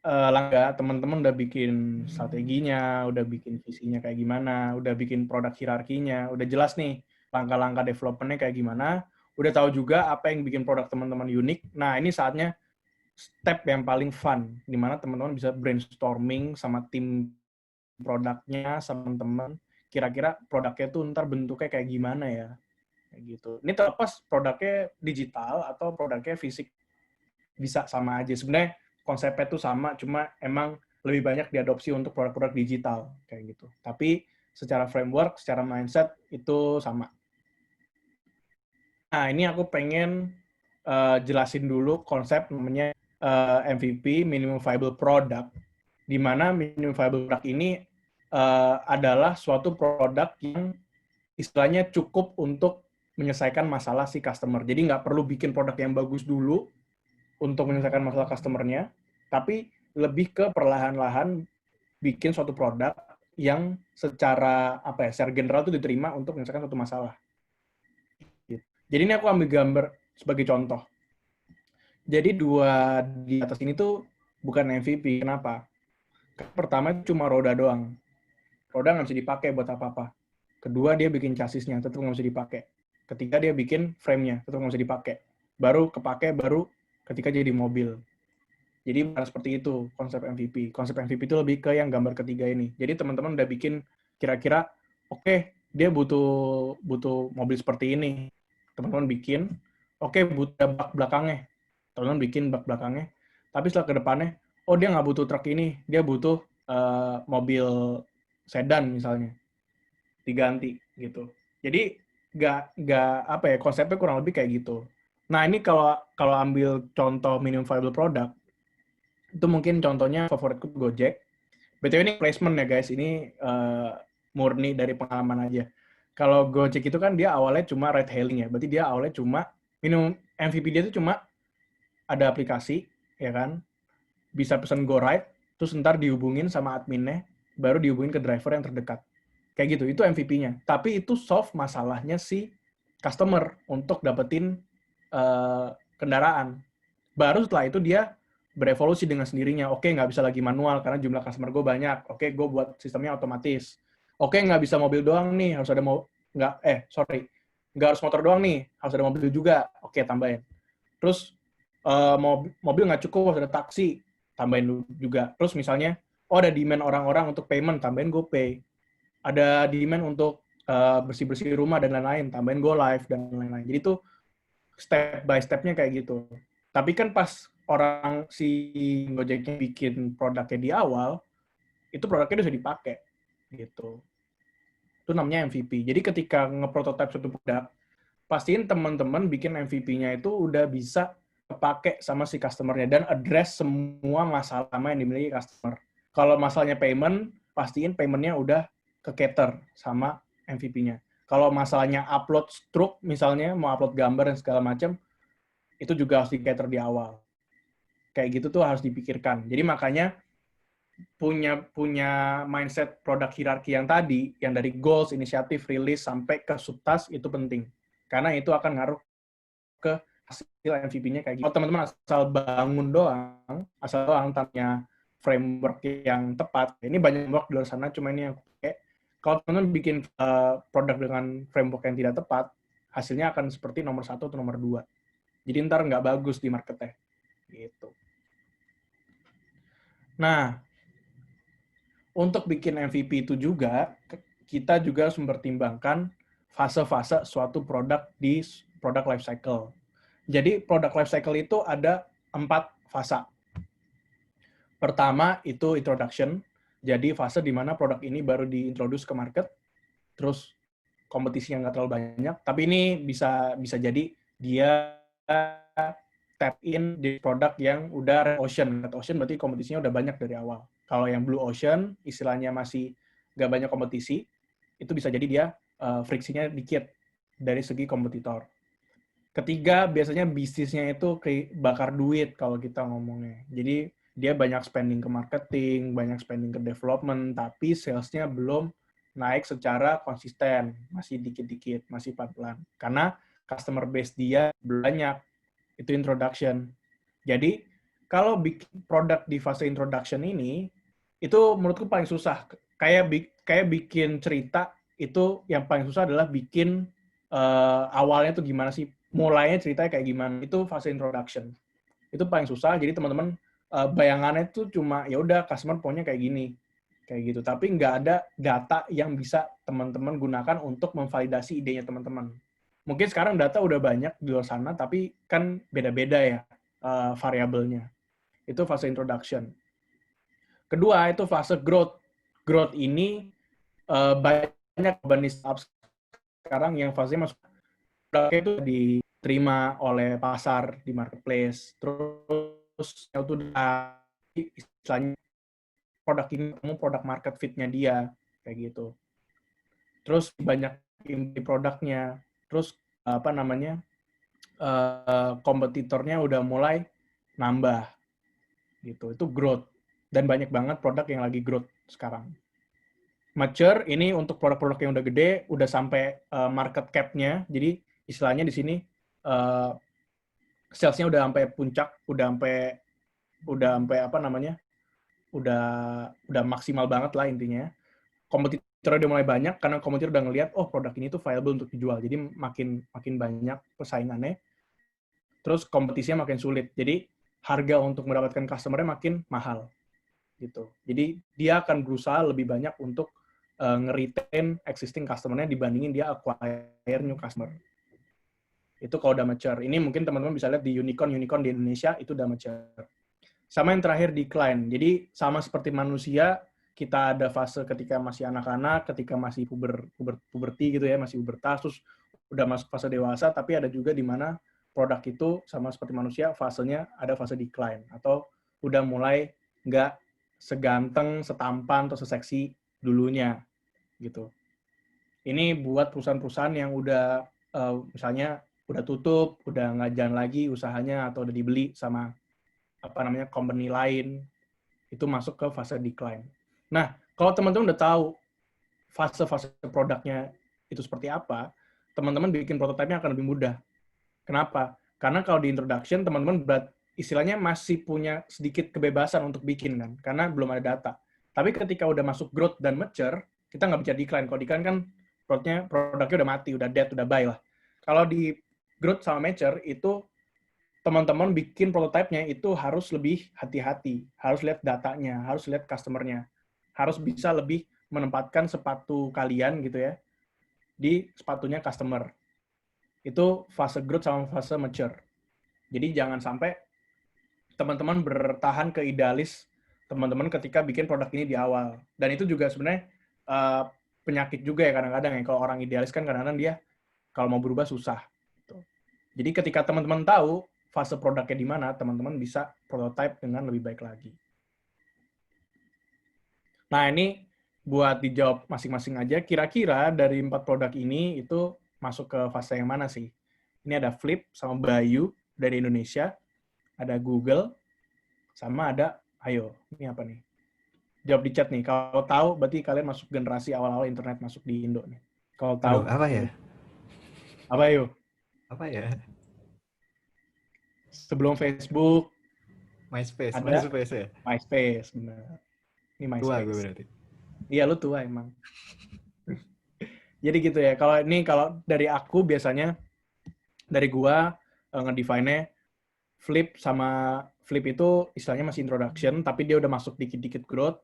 langga, teman-teman udah bikin strateginya, udah bikin visinya kayak gimana, udah bikin produk hierarkinya, udah jelas nih langkah-langkah development-nya kayak gimana, udah tahu juga apa yang bikin produk teman-teman unik. Nah, ini saatnya step yang paling fun, di mana teman-teman bisa brainstorming sama tim produknya, sama teman-teman, kira-kira produknya tuh ntar bentuknya kayak gimana ya, kayak gitu. Ini terlepas produknya digital atau produknya fisik, bisa sama aja. Sebenarnya konsepnya tuh sama, cuma emang lebih banyak diadopsi untuk produk-produk digital, kayak gitu. Tapi secara framework, secara mindset, itu sama. Nah, ini aku pengen jelasin dulu konsep namanya MVP, Minimum Viable Product, di mana Minimum Viable Product ini adalah suatu produk yang istilahnya cukup untuk menyelesaikan masalah si customer. Jadi nggak perlu bikin produk yang bagus dulu, untuk menyelesaikan masalah customer-nya, tapi lebih ke perlahan-lahan bikin suatu produk yang secara secara general itu diterima untuk menyelesaikan suatu masalah. Gitu. Jadi ini aku ambil gambar sebagai contoh. Jadi dua di atas ini tuh bukan MVP. Kenapa? Pertama itu cuma roda doang. Roda nggak bisa dipakai buat apa-apa. Kedua dia bikin chassisnya, tetap nggak bisa dipakai. Ketiga dia bikin frame-nya, tetap nggak bisa dipakai. Baru kepake baru ketika jadi mobil. Jadi bukan seperti itu konsep MVP. Konsep MVP itu lebih ke yang gambar ketiga ini. Jadi teman-teman udah bikin kira-kira, oke, dia butuh mobil seperti ini. Teman-teman bikin, oke, butuh bak belakangnya. Teman-teman bikin bak belakangnya. Tapi setelah ke depannya, oh dia nggak butuh truk ini, dia butuh mobil sedan misalnya. Diganti gitu. Jadi nggak konsepnya kurang lebih kayak gitu. Nah ini kalau ambil contoh minimum viable product, itu mungkin contohnya favoritku Gojek. BTW ini placement ya guys, ini murni dari pengalaman aja. Kalau Gojek itu kan dia awalnya cuma ride hailing ya, berarti dia awalnya cuma minimum MVP dia itu cuma ada aplikasi, ya kan, bisa pesan GoRide, terus ntar dihubungin sama adminnya, baru dihubungin ke driver yang terdekat. Kayak gitu, itu MVP-nya. Tapi itu solve masalahnya si customer untuk dapetin kendaraan. Baru setelah itu dia berevolusi dengan sendirinya. Oke, nggak bisa lagi manual karena jumlah customer gue banyak. Oke, gue buat sistemnya otomatis. Oke, nggak bisa mobil doang nih, harus ada nggak harus motor doang nih, harus ada mobil juga. Oke, tambahin. Terus mobil nggak cukup, harus ada taksi, tambahin juga. Terus misalnya, ada demand orang-orang untuk payment, tambahin GoPay. Ada demand untuk bersih-bersih rumah dan lain-lain, tambahin GoLive dan lain-lain. Jadi itu step by step-nya kayak gitu. Tapi kan pas orang si Gojeknya bikin produknya di awal, itu produknya udah bisa dipakai gitu. Itu namanya MVP. Jadi ketika nge-prototype suatu produk, pastiin teman-teman bikin MVP-nya itu udah bisa kepake sama si customer-nya dan address semua masalah yang dimiliki customer. Kalau masalahnya payment, pastiin payment-nya udah ke-cater sama MVP-nya. Kalau masalahnya upload truk, misalnya mau upload gambar dan segala macam, itu juga harus di-cater di awal. Kayak gitu tuh harus dipikirkan. Jadi makanya punya mindset produk hierarki yang tadi, yang dari goals, inisiatif, rilis, sampai ke subtask, itu penting. Karena itu akan ngaruh ke hasil MVP-nya kayak gitu. Kalau teman-teman asal bangun doang, asal doang tanpa framework yang tepat, ini banyak framework di luar sana, cuma ini yang pakai. Kalau teman-teman bikin produk dengan framework yang tidak tepat, hasilnya akan seperti nomor 1 atau nomor 2. Jadi ntar nggak bagus di marketnya. Gitu. Nah, untuk bikin MVP itu juga, kita juga harus mempertimbangkan fase-fase suatu produk di product life cycle. Jadi product life cycle itu ada 4 fase. Pertama itu introduction, jadi fase di mana produk ini baru diintroduce ke market, terus kompetisinya nggak terlalu banyak, tapi ini bisa jadi dia tap in di produk yang udah red ocean. Red ocean berarti kompetisinya udah banyak dari awal. Kalau yang blue ocean, istilahnya masih nggak banyak kompetisi, itu bisa jadi dia friksinya dikit dari segi kompetitor. Ketiga, biasanya bisnisnya itu bakar duit kalau kita ngomongnya. Jadi dia banyak spending ke marketing, banyak spending ke development, tapi sales-nya belum naik secara konsisten, masih dikit-dikit, masih pelan-pelan. Karena customer base dia belum banyak. Itu introduction. Jadi kalau bikin produk di fase introduction ini, itu menurutku paling susah. Kayak bikin cerita, itu yang paling susah adalah bikin awalnya tuh gimana sih, mulainya ceritanya kayak gimana, itu fase introduction. Itu paling susah, jadi teman-teman bayangannya tuh cuma ya udah customer punya kayak gini, kayak gitu. Tapi nggak ada data yang bisa teman-teman gunakan untuk memvalidasi idenya teman-teman. Mungkin sekarang data udah banyak di luar sana, tapi kan beda-beda ya variabelnya. Itu fase introduction. Kedua, itu fase growth. Growth ini banyak company startup sekarang yang fasenya masuk produknya itu diterima oleh pasar di marketplace. Terus itu istilahnya produk ini ketemu produk market fit-nya dia kayak gitu. Terus banyak di produknya. Terus kompetitornya udah mulai nambah gitu. Itu growth. Dan banyak banget produk yang lagi growth sekarang. Mature ini untuk produk-produk yang udah gede, udah sampai market cap-nya. Jadi istilahnya di sini sales-nya udah sampai puncak, udah sampai apa namanya? Udah maksimal banget lah intinya. Kompetitor udah mulai banyak karena kompetitor udah ngelihat oh produk ini tuh viable untuk dijual. Jadi makin banyak persaingannya. Terus kompetisinya makin sulit. Jadi harga untuk mendapatkan customer-nya makin mahal gitu. Jadi dia akan berusaha lebih banyak untuk nge-retain existing customer-nya dibandingin dia acquire new customer. Itu kalau udah mature. Ini mungkin teman-teman bisa lihat di unicorn di Indonesia itu udah mature. Sama yang terakhir decline. Jadi sama seperti manusia, kita ada fase ketika masih anak-anak, ketika masih puberti gitu ya, masih pubertas, terus udah masuk fase dewasa, tapi ada juga di mana produk itu sama seperti manusia, fasenya ada fase decline atau udah mulai nggak seganteng, setampan atau seseksi dulunya gitu. Ini buat perusahaan-perusahaan yang udah misalnya udah tutup, udah nggak jalan lagi usahanya atau udah dibeli sama apa namanya company lain, itu masuk ke fase decline. Nah, kalau teman-teman udah tahu fase-fase produknya itu seperti apa, teman-teman bikin prototipe-nya akan lebih mudah. Kenapa? Karena kalau di introduction, teman-teman istilahnya masih punya sedikit kebebasan untuk bikin kan, karena belum ada data. Tapi ketika udah masuk growth dan mature, kita nggak bisa decline. Kalau decline kan produknya udah mati, udah dead, udah bye lah. Kalau di growth sama mature itu teman-teman bikin prototipenya itu harus lebih hati-hati, harus lihat datanya, harus lihat customer-nya, harus bisa lebih menempatkan sepatu kalian gitu ya di sepatunya customer. Itu fase growth sama fase mature. Jadi jangan sampai teman-teman bertahan ke idealis teman-teman ketika bikin produk ini di awal. Dan itu juga sebenarnya penyakit juga ya kadang-kadang ya. Kalau orang idealis kan kadang-kadang dia kalau mau berubah susah. Jadi ketika teman-teman tahu fase produknya di mana, teman-teman bisa prototype dengan lebih baik lagi. Nah, ini buat dijawab masing-masing aja. Kira-kira dari 4 produk ini itu masuk ke fase yang mana sih? Ini ada Flip sama Bayu dari Indonesia, ada Google, sama ada, ayo, ini apa nih? Jawab di chat nih. Kalau tahu, berarti kalian masuk generasi awal-awal internet masuk di Indo nih. Kalau tahu, Aduh, apa ya? apa yuk? Apa ya? Sebelum Facebook, MySpace, ada MySpace ya? MySpace, bener. Ini Tua gue MySpace. berarti. Iya, lu tua emang. Jadi gitu ya. Kalau dari aku biasanya dari gua ngedefine-nya Flip itu istilahnya masih introduction, tapi dia udah masuk dikit-dikit growth.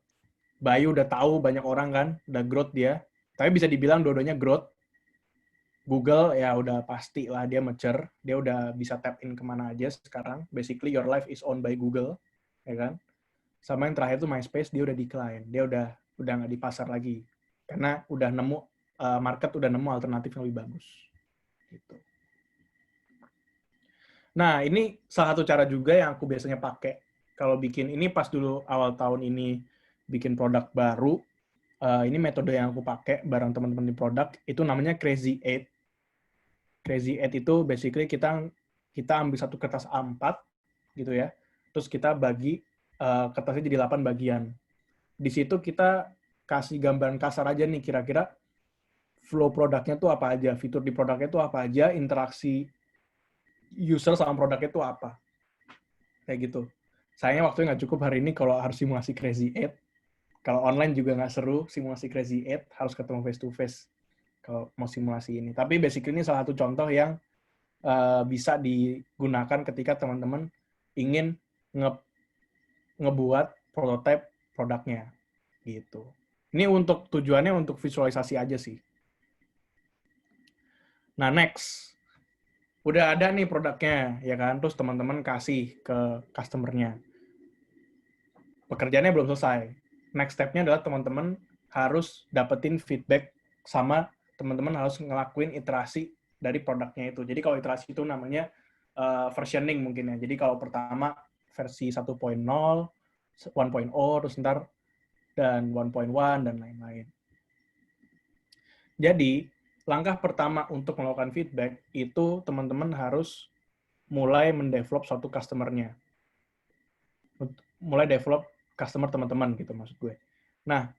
Bayu udah tahu banyak orang kan, udah growth dia. Tapi bisa dibilang dua-duanya growth. Google ya udah pasti lah dia mature, dia udah bisa tap in kemana aja sekarang. Basically your life is owned by Google, ya kan? Sama yang terakhir tuh MySpace, dia udah decline, dia udah nggak di pasar lagi, karena udah nemu market udah nemu alternatif yang lebih bagus. Gitu. Nah ini salah satu cara juga yang aku biasanya pakai kalau bikin ini pas dulu awal tahun ini bikin produk baru. Ini metode yang aku pakai bareng teman-teman di produk itu namanya Crazy Eight. Crazy Eight itu basically kita ambil satu kertas A4 gitu ya, terus kita bagi kertasnya jadi 8 bagian. Di situ kita kasih gambaran kasar aja nih kira-kira flow produknya tuh apa aja, fitur di produknya tuh apa aja, interaksi user sama produknya tuh apa. Kayak gitu. Sayangnya waktunya nggak cukup hari ini kalau harus simulasi Crazy Eight. Kalau online juga nggak seru simulasi Crazy Eight, harus ketemu face to face kalau mau simulasi ini. Tapi basically ini salah satu contoh yang bisa digunakan ketika teman-teman ingin ngebuat prototype produknya gitu. Ini untuk tujuannya untuk visualisasi aja sih. Nah, next. Udah ada nih produknya, ya kan? Terus teman-teman kasih ke customer-nya. Pekerjaannya belum selesai. Next step-nya adalah teman-teman harus dapetin feedback sama teman-teman harus ngelakuin iterasi dari produknya itu. Jadi kalau iterasi itu namanya versioning mungkin ya. Jadi kalau pertama versi 1.0, 1.0, terus ntar dan 1.1 dan lain-lain. Jadi, langkah pertama untuk melakukan feedback itu teman-teman harus mulai mendevelop suatu customer-nya. mulai develop customer teman-teman gitu maksud gue. Nah,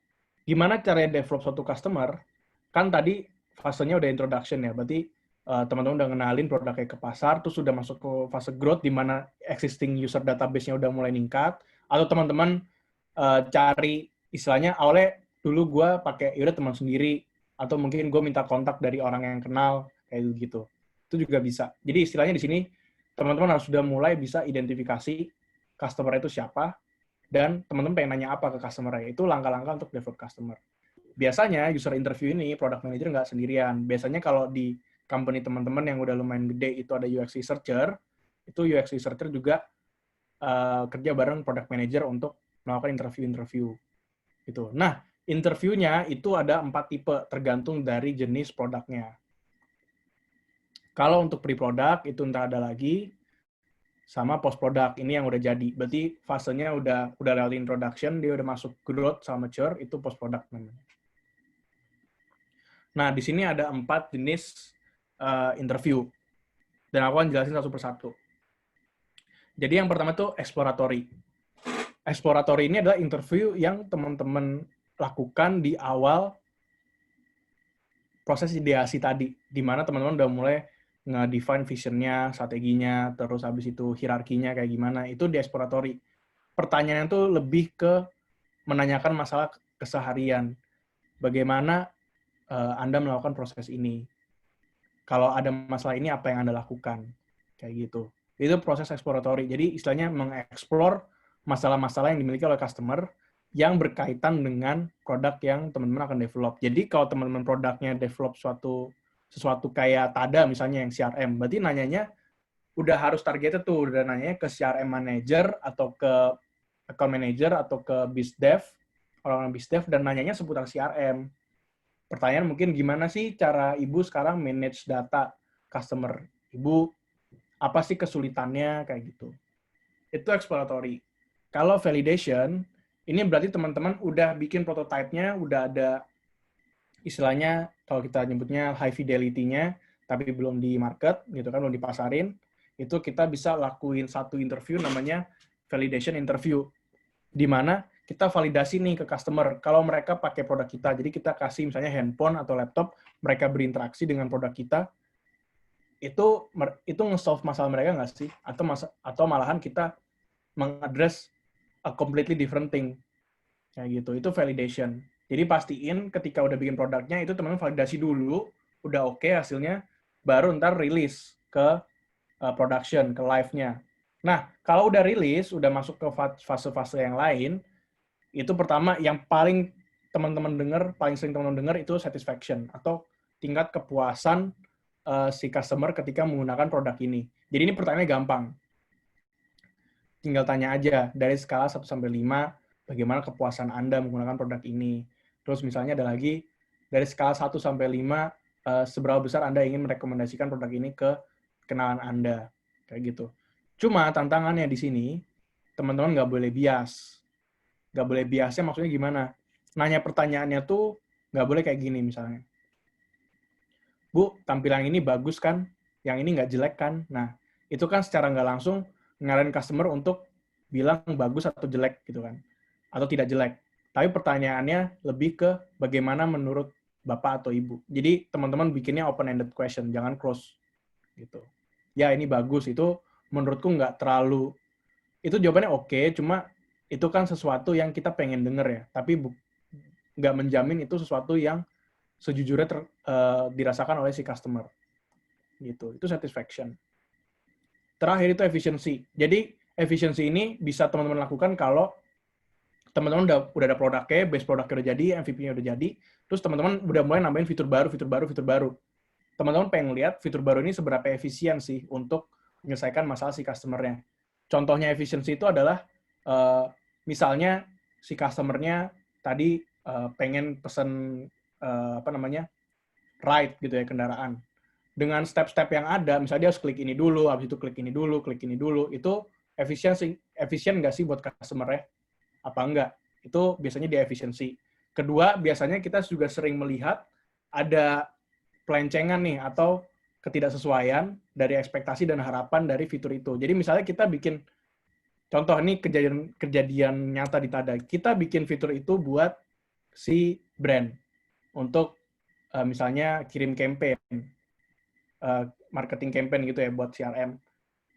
gimana caranya develop suatu customer? Kan tadi fasenya udah introduction ya, berarti teman-teman udah ngenalin produknya ke pasar, terus udah masuk ke fase growth di mana existing user database-nya udah mulai ningkat, atau teman-teman cari istilahnya awalnya dulu gue pakai yaudah teman sendiri, atau mungkin gue minta kontak dari orang yang kenal kayak gitu. Itu juga bisa. Jadi istilahnya di sini teman-teman harus sudah mulai bisa identifikasi customer itu siapa, dan teman-teman pengen nanya apa ke customer-nya. Itu langkah-langkah untuk develop customer. Biasanya user interview ini product manager nggak sendirian. Biasanya kalau di company teman-teman yang udah lumayan gede itu ada UX researcher, itu UX researcher juga kerja bareng product manager untuk melakukan interview-interview. Gitu. Nah, interviewnya itu ada 4 tipe tergantung dari jenis produknya. Kalau untuk pre-product itu ntar ada lagi, sama post-product ini yang udah jadi. Berarti fasenya udah lewat introduction, dia udah masuk growth sama mature, itu post-product namanya. Nah, di sini ada 4 jenis interview. Dan aku akan jelasin satu persatu. Jadi yang pertama tuh exploratory. Exploratory ini adalah interview yang teman-teman lakukan di awal proses ideasi tadi, di mana teman-teman udah mulai nge-define vision-nya, strateginya, terus habis itu hierarkinya kayak gimana, itu di exploratory. Pertanyaannya tuh lebih ke menanyakan masalah keseharian. Bagaimana Anda melakukan proses ini? Kalau ada masalah ini, apa yang Anda lakukan? Kayak gitu. Itu proses exploratory. Jadi istilahnya mengeksplor masalah-masalah yang dimiliki oleh customer yang berkaitan dengan produk yang teman-teman akan develop. Jadi kalau teman-teman produknya develop sesuatu kayak TADA misalnya yang CRM, berarti nanyanya udah harus targetnya tuh, udah nanyanya ke CRM manager atau ke account manager atau ke BizDev, orang-orang BizDev, dan nanyanya seputar CRM. Pertanyaan mungkin gimana sih cara Ibu sekarang manage data customer Ibu? Apa sih kesulitannya kayak gitu. Itu exploratory. Kalau validation, ini berarti teman-teman udah bikin prototype-nya, udah ada istilahnya kalau kita nyebutnya high fidelity-nya, tapi belum di market, gitu kan, belum dipasarin, itu kita bisa lakuin satu interview namanya validation interview, di mana kita validasi nih ke customer kalau mereka pakai produk kita. Jadi kita kasih misalnya handphone atau laptop, mereka berinteraksi dengan produk kita, itu nge-solve masalah mereka nggak sih? Atau malahan kita mengadres a completely different thing. Kayak gitu. Itu validation. Jadi pastiin ketika udah bikin produknya, itu teman-teman validasi dulu, udah oke hasilnya, baru ntar rilis ke production, ke live-nya. Nah, kalau udah rilis, udah masuk ke fase-fase yang lain, itu pertama yang paling teman-teman dengar, paling sering teman-teman dengar itu satisfaction atau tingkat kepuasan si customer ketika menggunakan produk ini. Jadi ini pertanyaannya gampang. Tinggal tanya aja dari skala 1 sampai 5 bagaimana kepuasan Anda menggunakan produk ini. Terus misalnya ada lagi dari skala 1 sampai 5 seberapa besar Anda ingin merekomendasikan produk ini ke kenalan Anda. Kayak gitu. Cuma tantangannya di sini teman-teman nggak boleh bias. Nggak boleh biasnya maksudnya gimana? Nanya pertanyaannya tuh nggak boleh kayak gini misalnya. Bu, tampilan ini bagus kan? Yang ini nggak jelek kan? Nah, itu kan secara nggak langsung ngarahin customer untuk bilang bagus atau jelek gitu kan. Atau tidak jelek. Tapi pertanyaannya lebih ke bagaimana menurut Bapak atau Ibu. Jadi teman-teman bikinnya open-ended question, jangan close gitu. Ya ini bagus, itu menurutku nggak terlalu, itu jawabannya oke, cuma itu kan sesuatu yang kita pengen denger ya, tapi nggak menjamin itu sesuatu yang sejujurnya dirasakan oleh si customer. Gitu. Itu satisfaction. Terakhir itu efficiency. Jadi efficiency ini bisa teman-teman lakukan kalau teman-teman udah ada produknya, base produknya udah jadi, MVP-nya udah jadi, terus teman-teman udah mulai nambahin fitur baru. Teman-teman pengen lihat fitur baru ini seberapa efisien sih untuk menyelesaikan masalah si customer-nya. Contohnya efisiensi itu adalah misalnya si customer-nya tadi pengen pesen ride gitu ya, kendaraan. Dengan step-step yang ada, misalnya dia harus klik ini dulu, habis itu klik ini dulu, itu efisien nggak sih buat customer-nya? Apa enggak? Itu biasanya di efisiensi. Kedua, biasanya kita juga sering melihat ada pelencengan nih atau ketidaksesuaian dari ekspektasi dan harapan dari fitur itu. Jadi misalnya kita bikin, contoh ini kejadian nyata di Tada. Kita bikin fitur itu buat si brand untuk misalnya kirim campaign, marketing campaign gitu ya buat CRM.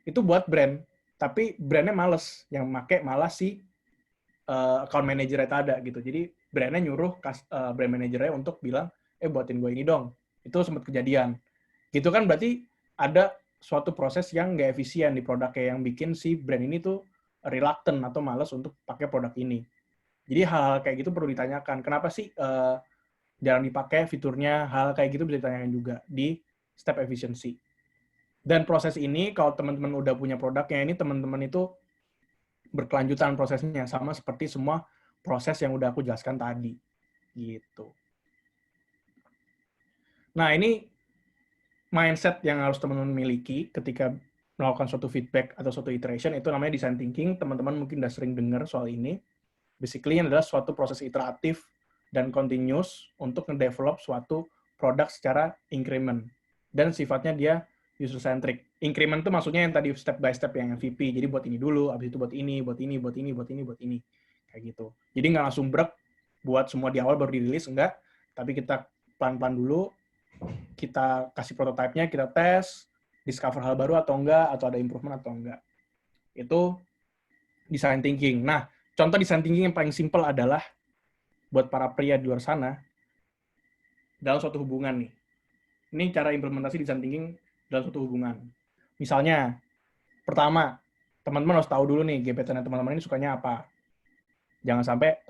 Itu buat brand, tapi brandnya males, yang make malah si account manager Tada gitu. Jadi brandnya nyuruh brand manajernya untuk bilang, buatin gue ini dong. Itu sempat kejadian. Gitu kan berarti ada suatu proses yang nggak efisien di produknya yang bikin si brand ini tuh reluctant atau malas untuk pakai produk ini. Jadi hal-hal kayak gitu perlu ditanyakan. Kenapa sih jarang dipakai fiturnya? Hal kayak gitu bisa ditanyakan juga di step efficiency. Dan proses ini kalau teman-teman udah punya produknya ini, teman-teman itu berkelanjutan prosesnya sama seperti semua proses yang udah aku jelaskan tadi. Gitu. Nah, ini mindset yang harus teman-teman miliki ketika melakukan suatu feedback atau suatu iteration, itu namanya design thinking. Teman-teman mungkin udah sering dengar soal ini. Basically, ini adalah suatu proses iteratif dan continuous untuk nge-develop suatu produk secara increment. Dan sifatnya dia user-centric. Increment itu maksudnya yang tadi step by step yang MVP. Jadi buat ini dulu, habis itu buat ini, buat ini, buat ini, buat ini, buat ini. Kayak gitu. Jadi nggak langsung brek, buat semua di awal baru dirilis, enggak. Tapi kita pelan-pelan dulu, kita kasih prototipe-nya, kita tes, discover hal baru atau enggak, atau ada improvement atau enggak. Itu design thinking. Nah, contoh design thinking yang paling simple adalah buat para pria di luar sana, dalam suatu hubungan nih. Ini cara implementasi design thinking dalam suatu hubungan. Misalnya, pertama, teman-teman harus tahu dulu nih, gebetannya teman-teman ini sukanya apa. Jangan sampai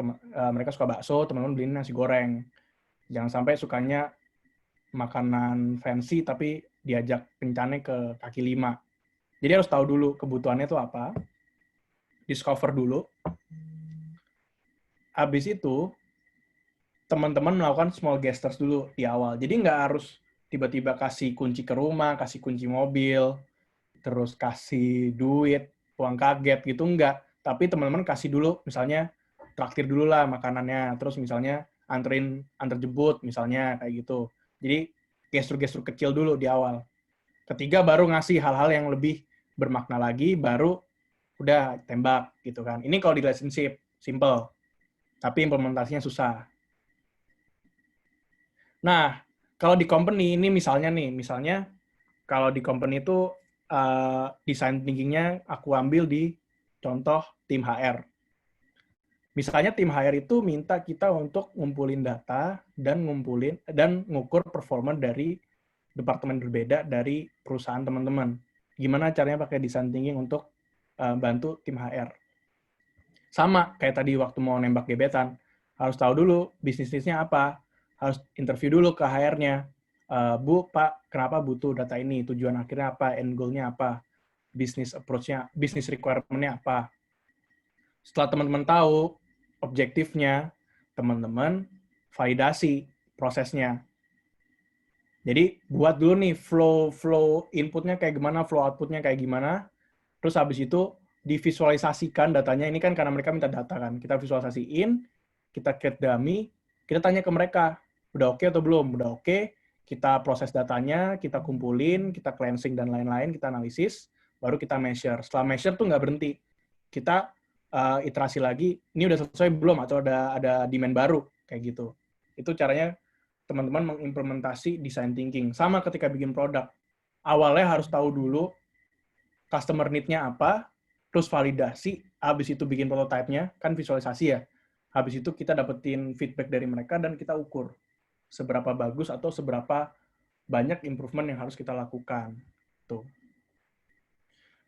mereka suka bakso, teman-teman beliin nasi goreng. Jangan sampai sukanya makanan fancy tapi diajak kencannya ke kaki lima. Jadi harus tahu dulu kebutuhannya itu apa, discover dulu. Habis itu, teman-teman melakukan small gestures dulu di awal. Jadi nggak harus tiba-tiba kasih kunci ke rumah, kasih kunci mobil, terus kasih duit, uang kaget gitu, enggak. Tapi teman-teman kasih dulu, misalnya traktir dulu lah makanannya, terus misalnya antar jemput, misalnya kayak gitu. Jadi gestur-gestur kecil dulu di awal. Ketiga baru ngasih hal-hal yang lebih bermakna lagi, baru udah tembak gitu kan. Ini kalau di relationship simple, tapi implementasinya susah. Nah, kalau di company ini misalnya kalau di company itu design thinking-nya aku ambil di contoh tim HR. Misalnya tim HR itu minta kita untuk ngumpulin data dan ngukur performa dari departemen berbeda dari perusahaan teman-teman. Gimana caranya pakai design thinking untuk bantu tim HR. Sama kayak tadi waktu mau nembak gebetan, harus tahu dulu bisnisnya apa, harus interview dulu ke HR-nya. Bu, Pak, kenapa butuh data ini? Tujuan akhirnya apa? End goal-nya apa? Business approach-nya, business requirement-nya apa? Setelah teman-teman tahu objektifnya, teman-teman validasi prosesnya. Jadi buat dulu nih flow inputnya kayak gimana, flow outputnya kayak gimana. Terus habis itu divisualisasikan datanya. Ini kan karena mereka minta data kan. Kita visualisasiin, kita create dummy, kita tanya ke mereka, udah oke atau belum? Udah oke, kita proses datanya, kita kumpulin, kita cleansing dan lain-lain, kita analisis, baru kita measure. Setelah measure tuh nggak berhenti. Kita iterasi lagi, ini udah selesai belum atau ada demand baru kayak gitu. Itu caranya teman-teman mengimplementasi design thinking. Sama ketika bikin produk. Awalnya harus tahu dulu customer need-nya apa, terus validasi, habis itu bikin prototipe-nya, kan visualisasi ya. Habis itu kita dapetin feedback dari mereka dan kita ukur seberapa bagus atau seberapa banyak improvement yang harus kita lakukan. Tuh.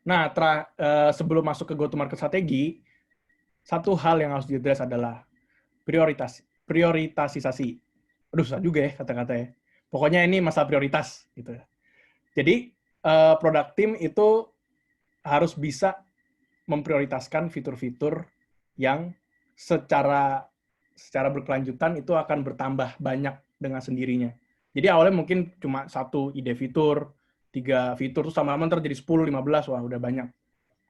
Nah, sebelum masuk ke go-to-market strategi, satu hal yang harus diadres adalah prioritasisasi. Aduh, susah juga ya kata-katanya. Pokoknya ini masalah prioritas. Gitu. Jadi, product team itu harus bisa memprioritaskan fitur-fitur yang secara berkelanjutan itu akan bertambah banyak dengan sendirinya. Jadi awalnya mungkin cuma satu ide fitur, 3 fitur, terus sama-sama ntar jadi 10, 15, wah udah banyak.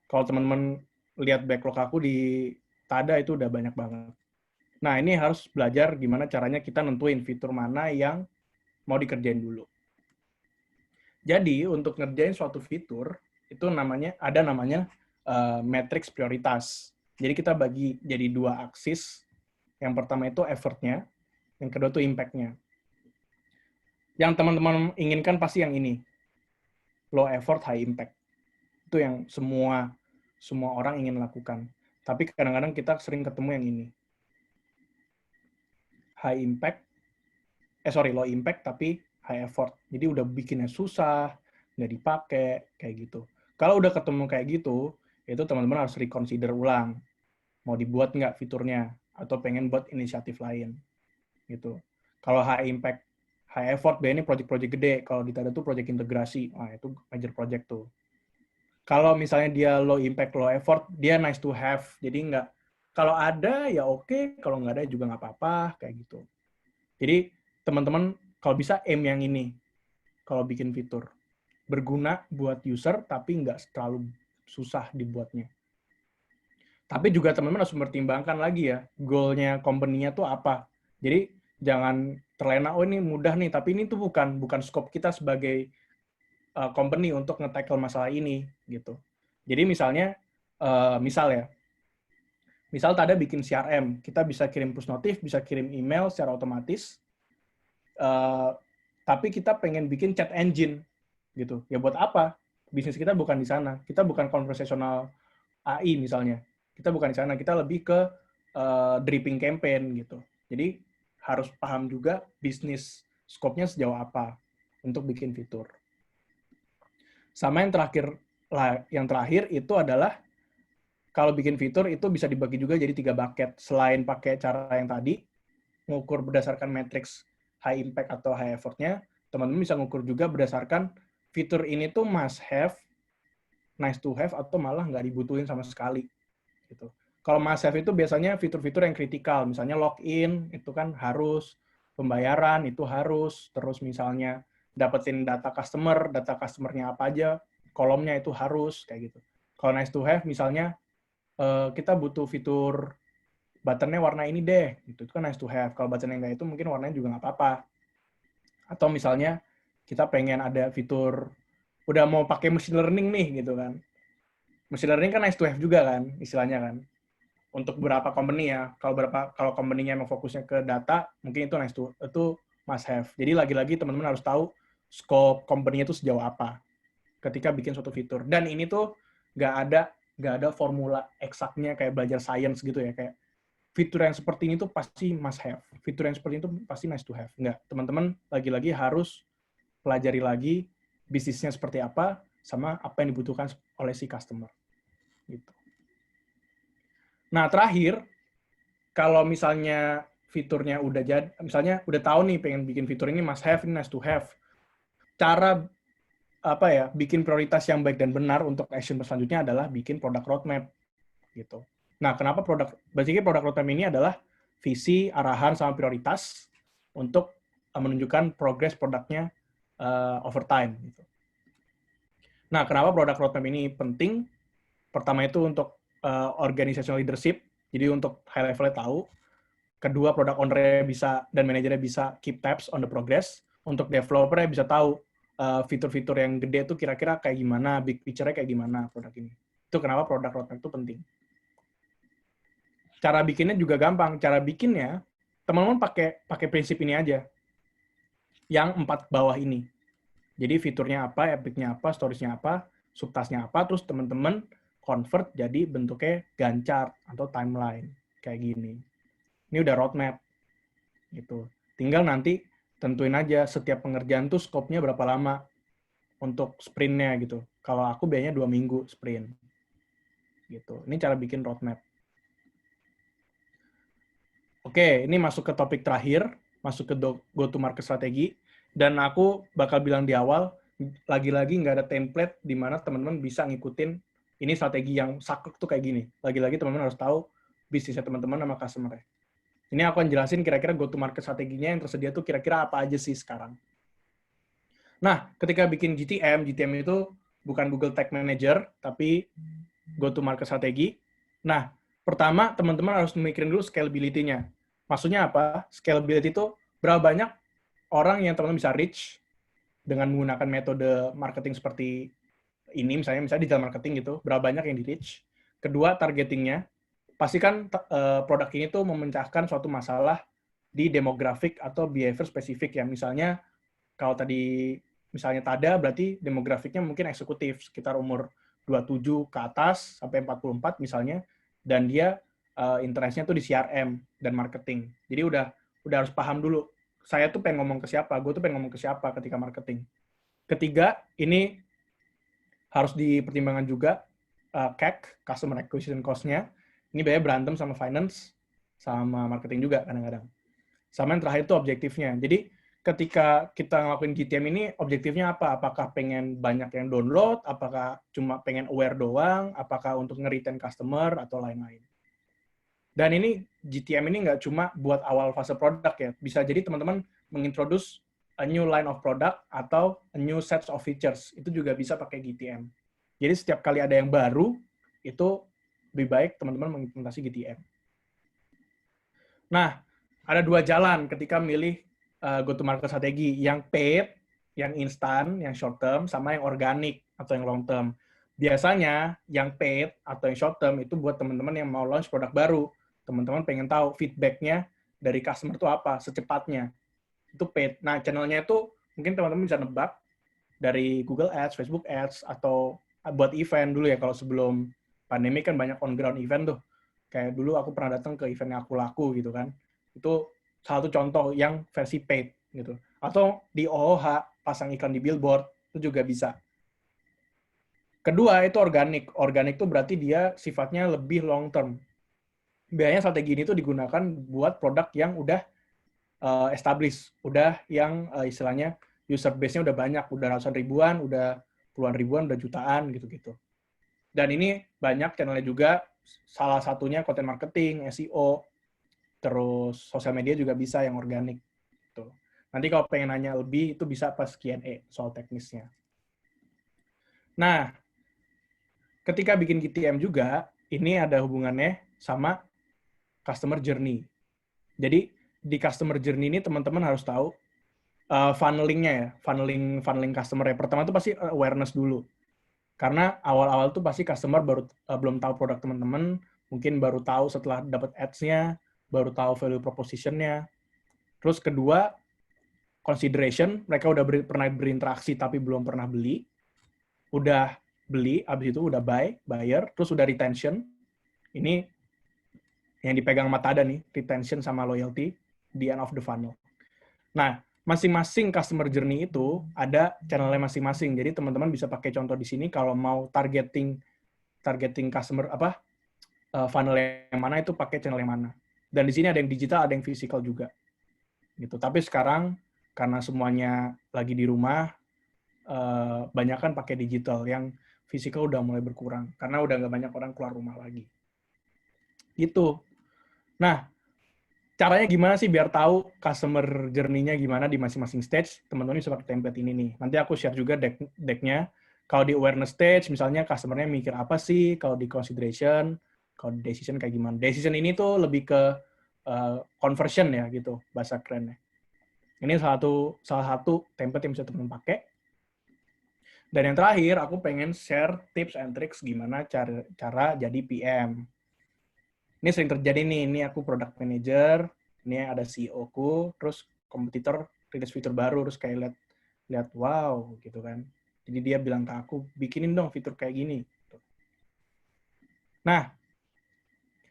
Kalau teman-teman lihat backlog aku di Tada itu udah banyak banget. Nah, ini harus belajar gimana caranya kita nentuin fitur mana yang mau dikerjain dulu. Jadi, untuk ngerjain suatu fitur, itu ada namanya matriks prioritas. Jadi kita bagi jadi 2 aksis. Yang pertama itu effort-nya, yang kedua itu impact-nya. Yang teman-teman inginkan pasti yang ini. Low effort, high impact. Itu yang semua orang ingin lakukan. Tapi kadang-kadang kita sering ketemu yang ini. Low impact tapi high effort. Jadi udah bikinnya susah, nggak dipakai, kayak gitu. Kalau udah ketemu kayak gitu, itu teman-teman harus reconsider ulang. Mau dibuat nggak fiturnya, atau pengen buat inisiatif lain. Gitu. Kalau high impact, high effort, ini project-project gede. Kalau di Tada tuh project integrasi, itu major project tuh. Kalau misalnya dia low impact, low effort, dia nice to have. Jadi nggak, kalau ada ya oke, kalau nggak ada juga nggak apa-apa, kayak gitu. Jadi teman-teman kalau bisa aim yang ini, kalau bikin fitur. Berguna buat user, tapi nggak terlalu susah dibuatnya. Tapi juga teman-teman harus mempertimbangkan lagi ya, goal-nya company-nya tuh apa. Jadi jangan terlena, ini mudah nih, tapi ini tuh bukan scope kita sebagai company untuk nge-tackle masalah ini gitu. Jadi misalnya misal Tada bikin CRM, kita bisa kirim push notif, bisa kirim email secara otomatis, tapi kita pengen bikin chat engine gitu. Ya buat apa? Bisnis kita bukan di sana. Kita bukan conversational AI misalnya. Kita bukan di sana. Kita lebih ke dripping campaign gitu. Jadi harus paham juga bisnis scope-nya sejauh apa untuk bikin fitur. Sama yang terakhir itu adalah kalau bikin fitur itu bisa dibagi juga jadi 3 bucket. Selain pakai cara yang tadi, ngukur berdasarkan matriks high impact atau high effort-nya, teman-teman bisa ngukur juga berdasarkan fitur ini tuh must have, nice to have, atau malah nggak dibutuhin sama sekali. Gitu. Kalau must have itu biasanya fitur-fitur yang kritikal, misalnya login itu kan harus, pembayaran itu harus, terus misalnya dapetin data customer-nya apa aja, kolomnya itu harus, kayak gitu. Kalau nice to have, misalnya kita butuh fitur buttonnya warna ini deh, gitu. Itu kan nice to have. Kalau buttonnya nggak itu, mungkin warnanya juga nggak apa-apa. Atau misalnya kita pengen ada fitur, udah mau pakai machine learning nih, gitu kan. Machine learning kan nice to have juga kan, istilahnya kan. Untuk beberapa company ya, kalau company-nya emang fokusnya ke data, mungkin itu must have. Jadi lagi-lagi teman-teman harus tahu scope company-nya itu sejauh apa ketika bikin suatu fitur. Dan ini tuh nggak ada formula eksaknya kayak belajar science gitu ya, kayak fitur yang seperti ini tuh pasti must have. Fitur yang seperti itu pasti nice to have. Nggak, teman-teman lagi-lagi harus pelajari lagi bisnisnya seperti apa, sama apa yang dibutuhkan oleh si customer. Gitu. Nah, terakhir, kalau misalnya fiturnya udah jadi, misalnya udah tahu nih pengen bikin fitur ini must have, ini nice to have. Cara bikin prioritas yang baik dan benar untuk action selanjutnya adalah bikin product roadmap gitu. Nah, kenapa product roadmap ini adalah visi, arahan, sama prioritas untuk menunjukkan progres produknya over time gitu. Nah, kenapa product roadmap ini penting? Pertama itu untuk organizational leadership, jadi untuk high level-nya tahu. Kedua, product owner-nya bisa dan manajernya bisa keep tabs on the progress. Untuk developer-nya bisa tahu fitur-fitur yang gede itu kira-kira kayak gimana, big picture-nya kayak gimana produk ini. Itu kenapa product roadmap itu penting. Cara bikinnya juga gampang. Cara bikinnya, teman-teman pakai prinsip ini aja. Yang 4 bawah ini. Jadi fiturnya apa, epic-nya apa, stories-nya apa, subtask-nya apa, terus teman-teman convert jadi bentuknya Gantt chart atau timeline. Kayak gini. Ini udah roadmap. Gitu. Tinggal nanti tentuin aja setiap pengerjaan tuh scope-nya berapa lama untuk sprint-nya gitu. Kalau aku biasanya 2 minggu sprint. Gitu. Ini cara bikin roadmap. Oke, ini masuk ke topik terakhir, masuk ke go-to-market strategi. Dan aku bakal bilang di awal, lagi-lagi nggak ada template di mana teman-teman bisa ngikutin ini strategi yang saklek tuh kayak gini. Lagi-lagi teman-teman harus tahu bisnisnya teman-teman sama customer-nya. Ini aku akan jelasin kira-kira go-to-market strateginya yang tersedia tuh kira-kira apa aja sih sekarang. Nah, ketika bikin GTM itu bukan Google Tag Manager, tapi go-to-market strategi. Nah, pertama, teman-teman harus memikirin dulu scalability-nya. Maksudnya apa? Scalability itu berapa banyak orang yang teman-teman bisa reach dengan menggunakan metode marketing seperti ini misalnya digital marketing gitu, berapa banyak yang di reach. Kedua, targetingnya. Pastikan produk ini tuh memecahkan suatu masalah di demografik atau behavior spesifik ya. Misalnya kalau tadi misalnya TADA berarti demografiknya mungkin eksekutif sekitar umur 27 ke atas sampai 44 misalnya, dan dia interestnya tuh di CRM dan marketing. Jadi udah harus paham dulu. Saya tuh pengen ngomong ke siapa, gue tuh pengen ngomong ke siapa ketika marketing. Ketiga, ini harus dipertimbangkan juga CAC, Customer Acquisition Cost-nya. Ini biaya berantem sama finance, sama marketing juga kadang-kadang. Sama yang terakhir itu objektifnya. Jadi ketika kita ngelakuin GTM ini, objektifnya apa? Apakah pengen banyak yang download? Apakah cuma pengen aware doang? Apakah untuk nge-retain customer? Atau lain-lain. Dan ini GTM ini nggak cuma buat awal fase produk ya. Bisa jadi teman-teman mengintroduce a new line of product atau a new set of features. Itu juga bisa pakai GTM. Jadi setiap kali ada yang baru, itu lebih baik teman-teman mengimplementasi GTM. Nah, ada dua jalan ketika milih go-to-market strategi. Yang paid, yang instan, yang short term, sama yang organik atau yang long term. Biasanya yang paid atau yang short term itu buat teman-teman yang mau launch produk baru. Teman-teman pengen tahu feedback-nya dari customer itu apa, secepatnya. Itu paid. Nah, channel-nya itu mungkin teman-teman bisa nebak dari Google Ads, Facebook Ads, atau buat event dulu ya, kalau sebelum pandemi kan banyak on-ground event tuh. Kayak dulu aku pernah datang ke eventnya Aku Laku gitu kan. Itu salah satu contoh yang versi paid gitu. Atau di OOH, pasang iklan di billboard, itu juga bisa. Kedua, itu organik. Organik itu berarti dia sifatnya lebih long term. Biasanya strategi ini tuh digunakan buat produk yang udah established, udah yang istilahnya user base-nya udah banyak, udah ratusan ribuan, udah puluhan ribuan, udah jutaan gitu-gitu. Dan ini banyak channelnya juga, salah satunya content marketing, SEO, terus sosial media juga bisa yang organik. Gitu. Nanti kalau pengen nanya lebih, itu bisa pas Q&A soal teknisnya. Nah, ketika bikin GTM juga, ini ada hubungannya sama customer journey. Jadi, di customer journey ini teman-teman harus tahu funnelingnya ya, funneling customer-nya. Pertama itu pasti awareness dulu. Karena awal-awal tuh pasti customer baru belum tahu produk teman-teman, mungkin baru tahu setelah dapat ads-nya, baru tahu value proposition-nya. Terus kedua, consideration, mereka udah pernah berinteraksi tapi belum pernah beli. Udah beli, abis itu udah buyer, terus udah retention. Ini yang dipegang mata ada nih, retention sama loyalty, di end of the funnel. Nah, masing-masing customer journey itu ada channelnya masing-masing. Jadi teman-teman bisa pakai contoh di sini kalau mau targeting customer funnel yang mana itu pakai channel yang mana. Dan di sini ada yang digital, ada yang physical juga. Gitu. Tapi sekarang karena semuanya lagi di rumah, banyak kan pakai digital, yang physical udah mulai berkurang karena udah nggak banyak orang keluar rumah lagi. Gitu. Nah, caranya gimana sih biar tahu customer journey-nya gimana di masing-masing stage? Teman-teman bisa pakai template ini nih. Nanti aku share juga deck-nya. Kalau di awareness stage, misalnya customer-nya mikir apa sih? Kalau di consideration, kalau di decision kayak gimana? Decision ini tuh lebih ke conversion ya gitu, bahasa kerennya. Ini salah satu template yang bisa teman-teman pakai. Dan yang terakhir, aku pengen share tips and tricks gimana cara jadi PM. Ini sering terjadi nih, ini aku product manager, ini ada CEO-ku, terus kompetitor rilis fitur baru, terus kayak lihat wow gitu kan. Jadi dia bilang ke aku, bikinin dong fitur kayak gini. Nah,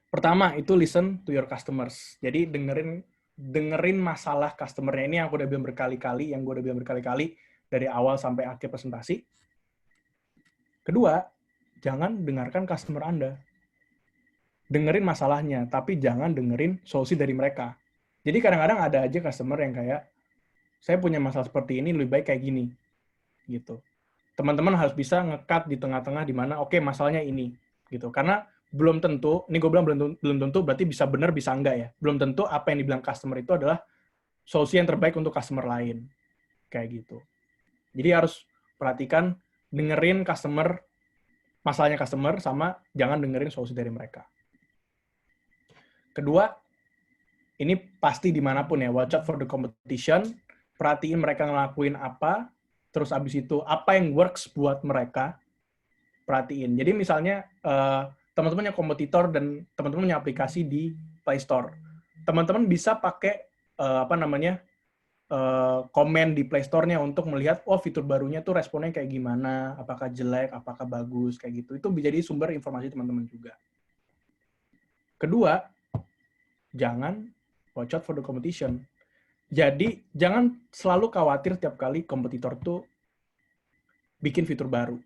pertama itu listen to your customers. Jadi dengerin masalah customer-nya. Ini yang aku udah bilang berkali-kali, dari awal sampai akhir presentasi. Kedua, jangan dengarkan customer Anda. Dengerin masalahnya, tapi jangan dengerin solusi dari mereka. Jadi kadang-kadang ada aja customer yang kayak, saya punya masalah seperti ini, lebih baik kayak gini. Gitu. Teman-teman harus bisa nge-cut di tengah-tengah di mana, oke, masalahnya ini. Gitu. Karena belum tentu, ini gue bilang belum tentu, berarti bisa benar, bisa enggak ya. Belum tentu apa yang dibilang customer itu adalah solusi yang terbaik untuk customer lain. Kayak gitu. Jadi harus perhatikan, dengerin masalahnya customer, sama jangan dengerin solusi dari mereka. Kedua, ini pasti dimanapun ya, watch out for the competition, perhatiin mereka ngelakuin apa, terus abis itu apa yang works buat mereka, perhatiin. Jadi misalnya teman-teman yang kompetitor dan teman-teman punya aplikasi di Play Store, teman-teman bisa pakai komen di Play Store-nya untuk melihat, fitur barunya tuh responnya kayak gimana, apakah jelek, apakah bagus, kayak gitu. Itu bisa jadi sumber informasi teman-teman juga. Kedua, jangan watch out for the competition. Jadi, jangan selalu khawatir tiap kali kompetitor tuh bikin fitur baru.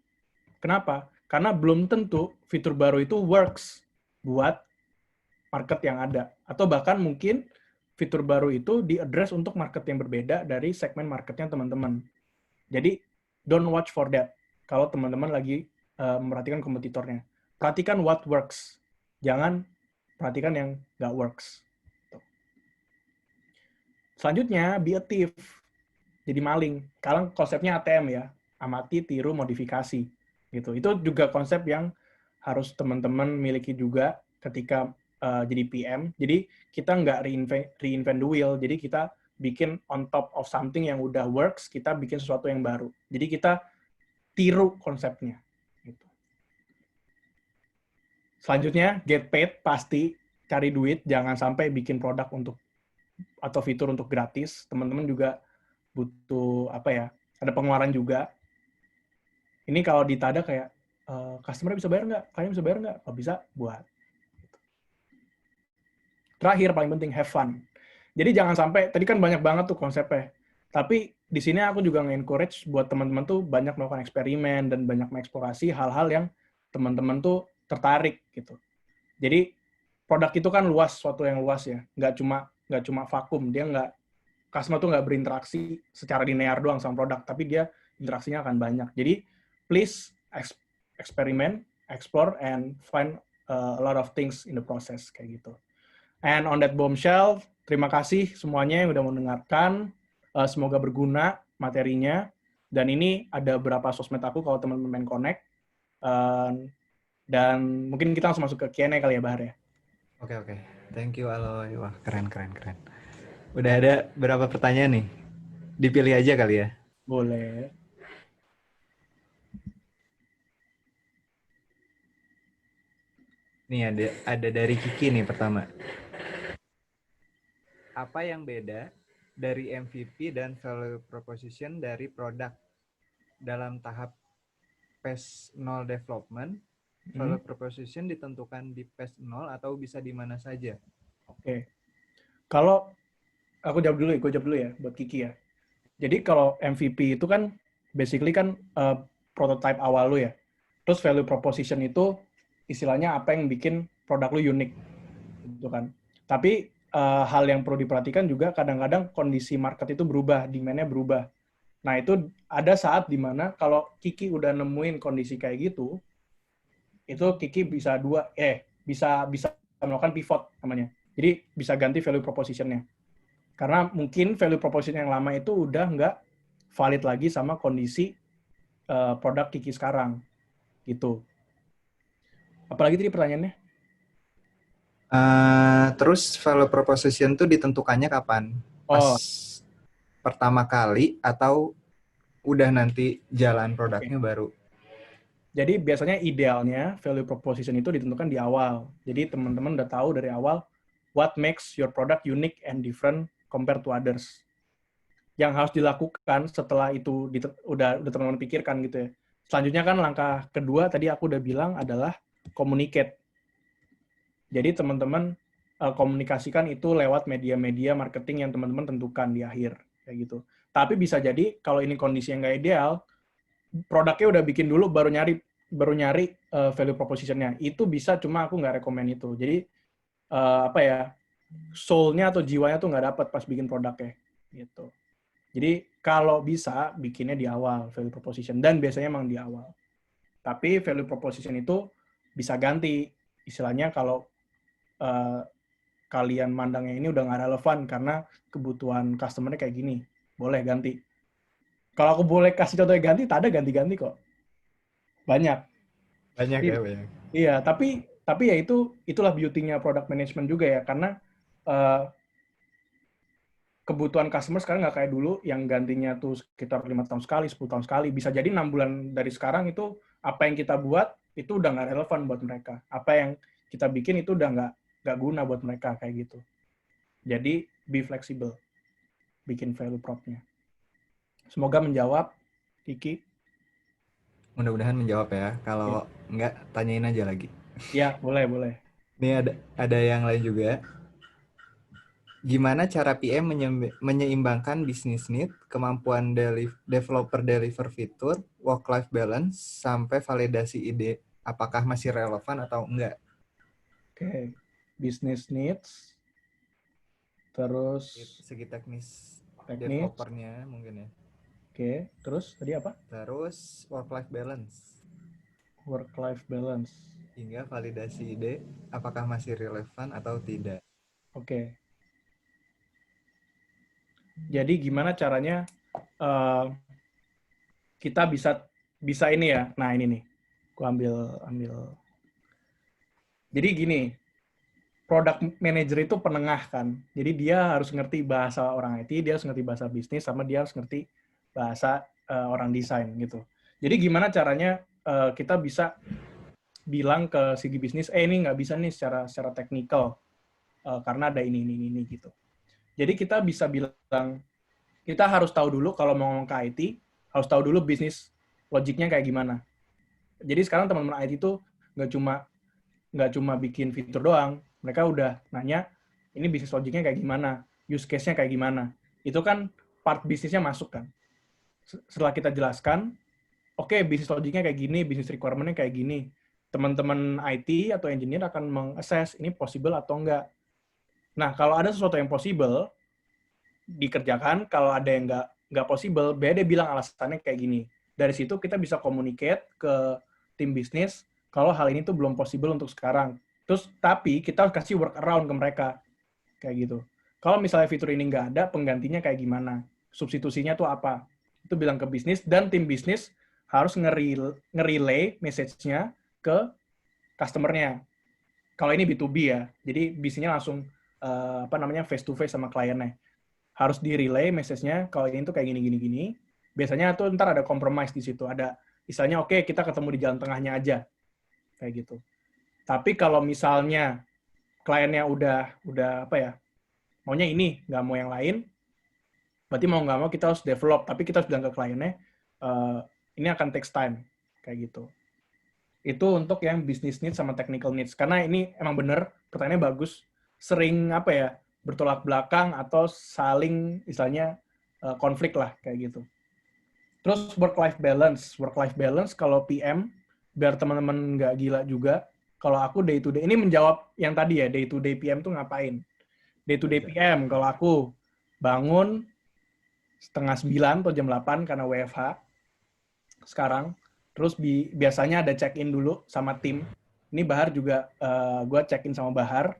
Kenapa? Karena belum tentu fitur baru itu works buat market yang ada. Atau bahkan mungkin fitur baru itu di-address untuk market yang berbeda dari segmen marketnya teman-teman. Jadi, don't watch for that. Kalau teman-teman lagi memperhatikan kompetitornya. Perhatikan what works. Jangan perhatikan yang nggak works. Selanjutnya, be a thief. Jadi maling. Sekarang konsepnya ATM ya. Amati, tiru, modifikasi. Gitu. Itu juga konsep yang harus teman-teman miliki juga ketika jadi PM. Jadi kita nggak reinvent the wheel. Jadi kita bikin on top of something yang udah works, kita bikin sesuatu yang baru. Jadi kita tiru konsepnya. Gitu. Selanjutnya, get paid, pasti cari duit. Jangan sampai bikin produk untuk atau fitur untuk gratis. Teman-teman juga butuh ada pengeluaran juga. Ini kalau di Tada kayak, customer bisa bayar nggak? Kalian bisa bayar nggak? Oh, bisa, buat. Terakhir, paling penting, have fun. Jadi jangan sampai, tadi kan banyak banget tuh konsepnya. Tapi di sini aku juga nge-encourage buat teman-teman tuh banyak melakukan eksperimen dan banyak mengeksplorasi hal-hal yang teman-teman tuh tertarik gitu. Jadi produk itu kan luas, suatu yang luas ya. Nggak cuma vakum. Customer tuh nggak berinteraksi secara linear doang sama produk, tapi dia interaksinya akan banyak. Jadi please eksperimen, explore, and find a lot of things in the process kayak gitu. And on that bombshell, terima kasih semuanya yang udah mendengarkan. Semoga berguna materinya. Dan ini ada beberapa sosmed aku kalau teman-teman main connect. Dan mungkin kita langsung masuk ke Q&A kali ya, Bahar ya. Oke. Thank you, Aloy. Wah, keren. Udah ada berapa pertanyaan nih? Dipilih aja kali ya. Boleh. Nih ada dari Kiki nih pertama. Apa yang beda dari MVP dan value proposition dari produk dalam tahap phase 0 development? Value proposition ditentukan di phase 0 atau bisa di mana saja? Oke. Kalau gue jawab dulu ya buat Kiki ya. Jadi kalau MVP itu kan basically kan prototype awal lu ya. Terus value proposition itu istilahnya apa yang bikin produk lu unik gitu kan. Tapi hal yang perlu diperhatikan juga kadang-kadang kondisi market itu berubah, demand-nya berubah. Nah, itu ada saat dimana kalau Kiki udah nemuin kondisi kayak gitu, itu Kiki bisa melakukan pivot namanya. Jadi bisa ganti value proposition-nya. Karena mungkin value proposition yang lama itu udah nggak valid lagi sama kondisi produk Kiki sekarang. Gitu. Apalagi tadi pertanyaannya? Terus value proposition tuh ditentukannya kapan? Pas pertama kali atau udah nanti jalan produknya baru? Jadi biasanya idealnya value proposition itu ditentukan di awal. Jadi teman-teman udah tahu dari awal what makes your product unique and different compared to others. Yang harus dilakukan setelah itu udah teman-teman pikirkan gitu ya. Selanjutnya kan langkah kedua tadi aku udah bilang adalah communicate. Jadi teman-teman komunikasikan itu lewat media-media marketing yang teman-teman tentukan di akhir kayak gitu. Tapi bisa jadi kalau ini kondisi yang nggak ideal, produknya udah bikin dulu baru nyari value proposition-nya. Itu bisa, cuma aku nggak rekomend itu. Jadi soul-nya atau jiwanya tuh nggak dapat pas bikin produknya gitu. Jadi kalau bisa bikinnya di awal value proposition, dan biasanya emang di awal. Tapi value proposition itu bisa ganti, istilahnya kalau kalian mandangnya ini udah nggak relevan karena kebutuhan customer-nya kayak gini, boleh ganti. Kalau aku boleh kasih contohnya ganti kok. Banyak Banyak. Iya, tapi ya itulah beauty-nya product management juga ya, karena kebutuhan customer sekarang nggak kayak dulu yang gantinya tuh sekitar 5 tahun sekali, 10 tahun sekali. Bisa jadi 6 bulan dari sekarang itu apa yang kita buat itu udah nggak relevan buat mereka. Apa yang kita bikin itu udah nggak guna buat mereka kayak gitu. Jadi be flexible, bikin value prop-nya. Semoga menjawab, Kiki. Mudah-mudahan menjawab ya. Ya, Kalau enggak, tanyain aja lagi. ya boleh boleh. Ini ada yang lain juga. Gimana cara PM menyeimbangkan bisnis need, kemampuan developer deliver fitur, work-life balance, sampai validasi ide apakah masih relevan atau enggak? Oke, business needs, terus Segi teknis teknis. developernya mungkin ya. Oke, terus tadi apa? Terus work-life balance. Work-life balance. Hingga validasi ide apakah masih relevan atau tidak. Oke. Jadi gimana caranya kita bisa ini ya. Nah ini nih, aku ambil. Jadi gini, product manager itu penengah kan. Jadi dia harus ngerti bahasa orang IT, dia harus ngerti bahasa bisnis, sama dia harus ngerti bahasa orang desain gitu. Jadi gimana caranya kita bisa bilang ke segi bisnis, ini nggak bisa nih secara teknikal karena ada ini gitu. Jadi kita bisa bilang, kita harus tahu dulu kalau mau ngomong ke IT, harus tahu dulu bisnis logiknya kayak gimana. Jadi sekarang teman-teman IT itu nggak cuma bikin fitur doang, mereka udah nanya, ini bisnis logiknya kayak gimana, use case-nya kayak gimana. Itu kan part bisnisnya masuk kan. Setelah kita jelaskan, oke, bisnis logiknya kayak gini, bisnis requirement-nya kayak gini. Teman-teman IT atau engineer akan meng-assess ini possible atau enggak. Nah, kalau ada sesuatu yang possible, dikerjakan. Kalau ada yang nggak possible, dia bilang alasannya kayak gini. Dari situ kita bisa communicate ke tim bisnis kalau hal ini tuh belum possible untuk sekarang. Terus, tapi kita harus kasih workaround ke mereka. Kayak gitu. Kalau misalnya fitur ini nggak ada, penggantinya kayak gimana? Substitusinya tuh apa? Itu bilang ke bisnis, dan tim bisnis harus nge-relay message-nya ke customer-nya. Kalau ini B2B ya, jadi bisnisnya langsung face to face sama kliennya. Harus di-relay message-nya kalau ini tuh kayak gini. Biasanya tuh ntar ada compromise di situ. Ada misalnya oke, kita ketemu di jalan tengahnya aja. Kayak gitu. Tapi kalau misalnya kliennya udah apa ya, maunya ini, nggak mau yang lain, berarti mau nggak mau kita harus develop. Tapi kita harus bilang ke kliennya, ini akan takes time. Kayak gitu. Itu untuk yang business needs sama technical needs. Karena ini emang bener, pertanyaannya bagus. Sering apa ya, bertolak belakang atau saling misalnya konflik lah kayak gitu. Terus work-life balance. Work-life balance kalau PM, biar teman-teman nggak gila juga, kalau aku day to day, ini menjawab yang tadi ya, day to day PM tuh ngapain. Day to day PM, kalau aku bangun 8:30 atau jam 8 karena WFH sekarang, terus biasanya ada check-in dulu sama tim. Ini Bahar juga, gue check-in sama Bahar,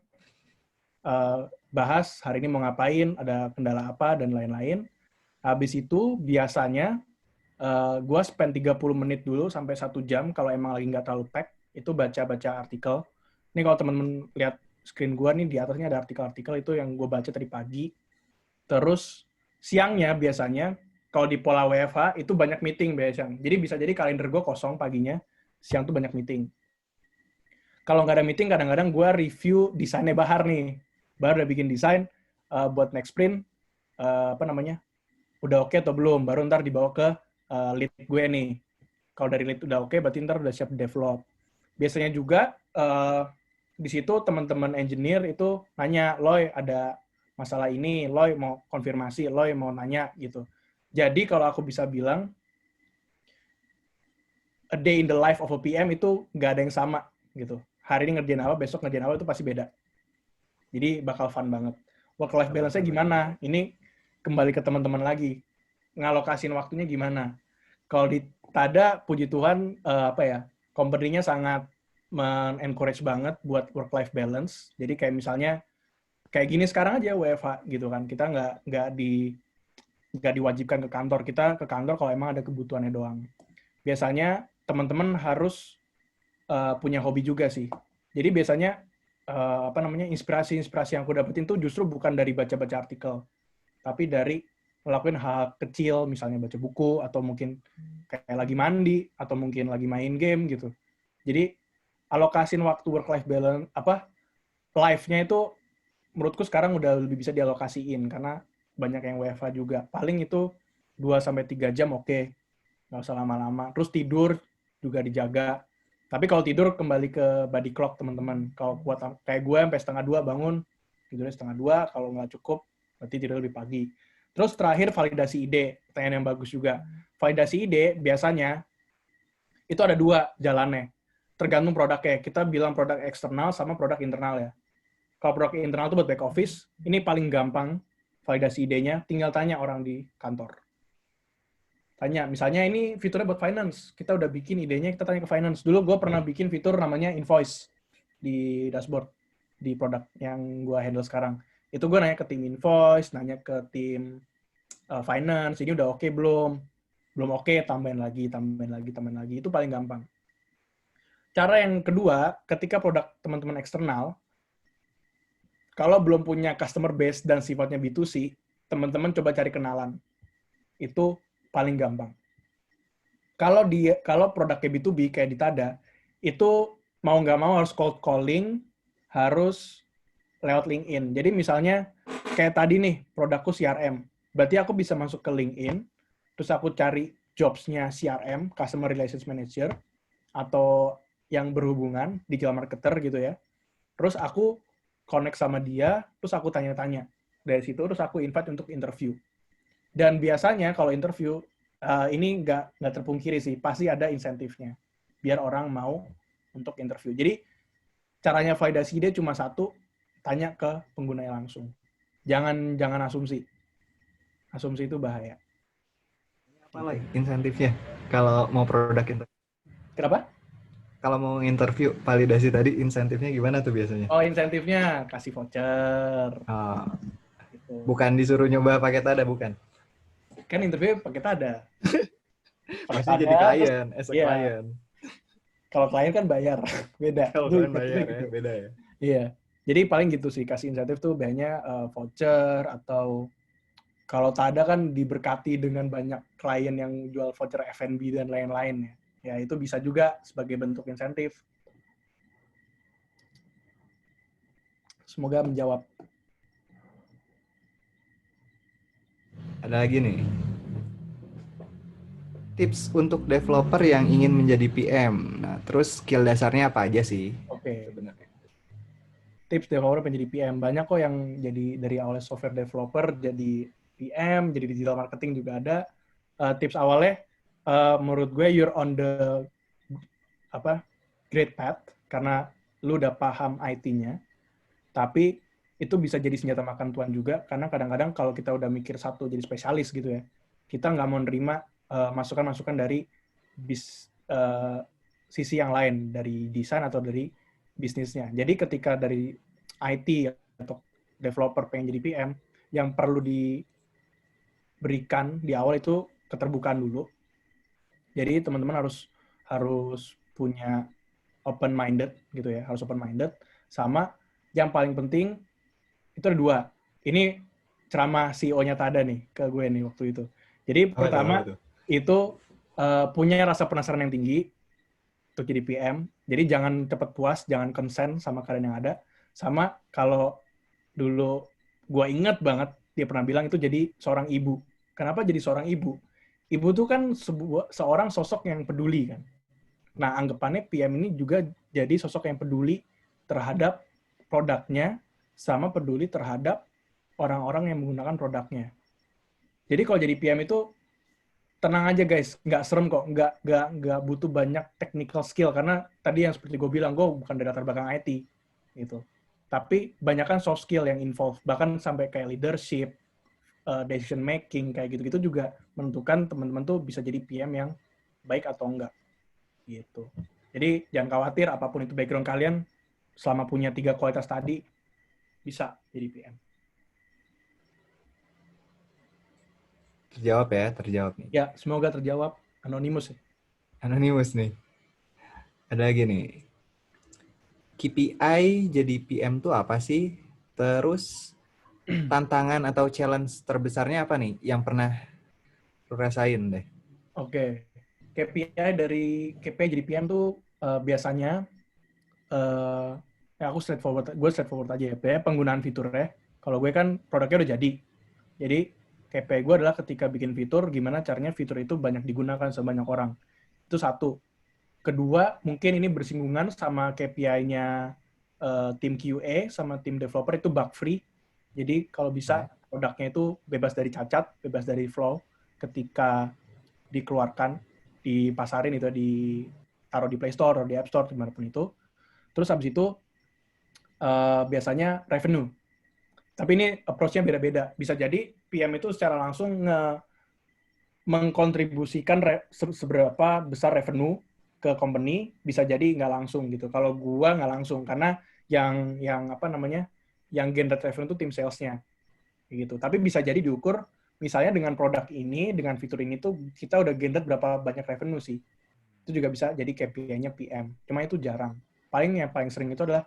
bahas hari ini mau ngapain, ada kendala apa, dan lain-lain. Habis itu biasanya gue spend 30 menit dulu sampai 1 jam kalau emang lagi nggak terlalu pack, itu baca-baca artikel. Ini kalau teman-teman lihat screen gue nih, di atasnya ada artikel-artikel itu yang gue baca tadi pagi. Terus siangnya biasanya, kalau di pola WFH itu banyak meeting biasanya. Jadi bisa jadi kalender gue kosong paginya, siang tuh banyak meeting. Kalau nggak ada meeting, kadang-kadang gue review desainnya Bahar nih. Bahar udah bikin desain buat next sprint, udah oke atau belum, baru ntar dibawa ke lead gue nih. Kalau dari lead udah oke, berarti ntar udah siap develop. Biasanya juga di situ teman-teman engineer itu nanya, Loy ada masalah ini, Loy mau konfirmasi, Loy mau nanya gitu. Jadi kalau aku bisa bilang, a day in the life of a PM itu nggak ada yang sama gitu. Hari ini ngerjain apa, besok ngerjain apa itu pasti beda. Jadi bakal fun banget. Work-life balance-nya gimana? Ini kembali ke teman-teman lagi. Ngalokasin waktunya gimana? Kalau di Tada, puji Tuhan, company-nya sangat men-encourage banget buat work-life balance. Jadi kayak misalnya, kayak gini sekarang aja WFH gitu kan. Kita nggak diwajibkan ke kantor. Kita ke kantor kalau emang ada kebutuhannya doang. Biasanya teman-teman harus punya hobi juga sih. Jadi biasanya inspirasi yang aku dapetin tuh justru bukan dari baca-baca artikel, tapi dari ngelakuin hal kecil, misalnya baca buku, atau mungkin kayak lagi mandi, atau mungkin lagi main game gitu. Jadi alokasin waktu work-life balance, life-nya itu menurutku sekarang udah lebih bisa dialokasiin, karena banyak yang WFH juga. Paling itu 2-3 jam oke, nggak usah lama-lama. Terus tidur juga dijaga. Tapi kalau tidur kembali ke body clock teman-teman. Kalau kuat kayak gue sampai 1:30 bangun, tidurnya 1:30. Kalau nggak cukup, berarti tidur lebih pagi. Terus terakhir validasi ide, pertanyaan yang bagus juga. Validasi ide biasanya itu ada 2 jalannya. Tergantung produknya. Kita bilang produk eksternal sama produk internal ya. Kalau produk internal itu buat back office, ini paling gampang validasi idenya, tinggal tanya orang di kantor. Tanya, misalnya ini fiturnya buat finance, kita udah bikin idenya, kita tanya ke finance. Dulu gue pernah bikin fitur namanya invoice di dashboard, di produk yang gue handle sekarang. Itu gue nanya ke tim invoice, nanya ke tim finance, ini udah oke belum? Belum oke, tambahin lagi. Itu paling gampang. Cara yang kedua, ketika produk teman-teman eksternal, kalau belum punya customer base dan sifatnya B2C, teman-teman coba cari kenalan. Itu paling gampang. Kalau produknya B2B kayak di Tada, itu mau nggak mau harus cold calling, harus lewat LinkedIn. Jadi misalnya kayak tadi nih, produkku CRM. Berarti aku bisa masuk ke LinkedIn, terus aku cari jobs-nya CRM, Customer Relations Manager, atau yang berhubungan, digital marketer gitu ya. Terus aku connect sama dia, terus aku tanya-tanya. Dari situ terus aku invite untuk interview. Dan biasanya kalau interview, ini nggak terpungkiri sih, pasti ada insentifnya. Biar orang mau untuk interview. Jadi caranya validasi ide cuma satu, tanya ke penggunanya langsung. Jangan asumsi. Asumsi itu bahaya. Apa lagi insentifnya kalau mau produk interview? Kenapa? Kalau mau interview validasi tadi insentifnya gimana tuh biasanya? Oh, insentifnya kasih voucher. Oh, Gitu. bukan disuruh nyoba pakai Tada, bukan? Kan interview pakai Tada. Pakai Pasti jadi Tada, terus klien, as a iya. klien. Kalau klien kan bayar, beda. Kalau Itu kalian insentifnya bayar ya, gitu. beda ya. Iya. Jadi paling gitu sih, kasih insentif tuh biasanya voucher, atau kalau Tada kan diberkati dengan banyak klien yang jual voucher F&B dan lain-lain ya. Ya itu bisa juga sebagai bentuk insentif. Semoga menjawab. Ada lagi nih. Tips untuk developer yang ingin menjadi PM. Nah, terus skill dasarnya apa aja sih? Oke. Sebenarnya. Tips developer menjadi PM. Banyak kok yang jadi dari awalnya software developer jadi PM, jadi digital marketing juga ada. Tips awalnya, menurut gue you're on the great path, karena lu udah paham IT-nya, tapi itu bisa jadi senjata makan tuan juga, karena kadang-kadang kalau kita udah mikir satu jadi spesialis gitu ya, kita nggak mau nerima masukan-masukan dari sisi yang lain, dari desain atau dari bisnisnya. Jadi ketika dari IT atau developer pengen jadi PM, yang perlu diberikan di awal itu keterbukaan dulu. Jadi teman-teman harus punya open minded gitu ya, harus open minded. Sama yang paling penting itu ada 2. Ini ceramah CEO-nya Tada nih ke gue nih waktu itu. Jadi pertama itu punya rasa penasaran yang tinggi untuk jadi PM. Jadi jangan cepat puas, jangan konsen sama keadaan yang ada. Sama kalau dulu gue inget banget dia pernah bilang itu jadi seorang ibu. Kenapa jadi seorang ibu? Ibu tuh kan seorang sosok yang peduli kan. Nah, anggapannya PM ini juga jadi sosok yang peduli terhadap produknya, sama peduli terhadap orang-orang yang menggunakan produknya. Jadi kalau jadi PM itu tenang aja guys, nggak serem kok, nggak butuh banyak technical skill, karena tadi yang seperti gue bilang, gue bukan dari latar belakang IT gitu. Tapi banyakkan soft skill yang involved, bahkan sampai kayak leadership, decision making kayak gitu-gitu juga menentukan teman-teman tuh bisa jadi PM yang baik atau enggak gitu. Jadi jangan khawatir apapun itu background kalian, selama punya 3 kualitas tadi bisa jadi PM. Terjawab nih. Ya, semoga terjawab. Anonymous ya. Anonymous nih. Ada lagi nih. KPI jadi PM tuh apa sih? Terus tantangan atau challenge terbesarnya apa nih yang pernah lu rasain deh? Oke. KPI jadi PM tuh biasanya ya aku straightforward aja ya. Penggunaan fiturnya. Kalau gue kan produknya udah jadi. Jadi KPI gue adalah ketika bikin fitur, gimana caranya fitur itu banyak digunakan sebanyak orang. Itu satu. Kedua, mungkin ini bersinggungan sama KPI-nya tim QA sama tim developer itu bug free. Jadi kalau bisa produknya itu bebas dari cacat, bebas dari flaw ketika dikeluarkan, dipasarin itu ditaruh di Play Store atau di App Store dimanapun itu. Terus habis itu biasanya revenue. Tapi ini approach-nya beda-beda. Bisa jadi PM itu secara langsung mengkontribusikan seberapa besar revenue ke company, bisa jadi nggak langsung gitu. Kalau gua nggak langsung karena yang apa namanya, yang generate revenue itu tim sales-nya gitu. Tapi bisa jadi diukur misalnya dengan produk ini, dengan fitur ini tuh kita udah generate berapa banyak revenue sih. Itu juga bisa jadi KPI-nya PM. Cuma itu jarang. Yang paling sering itu adalah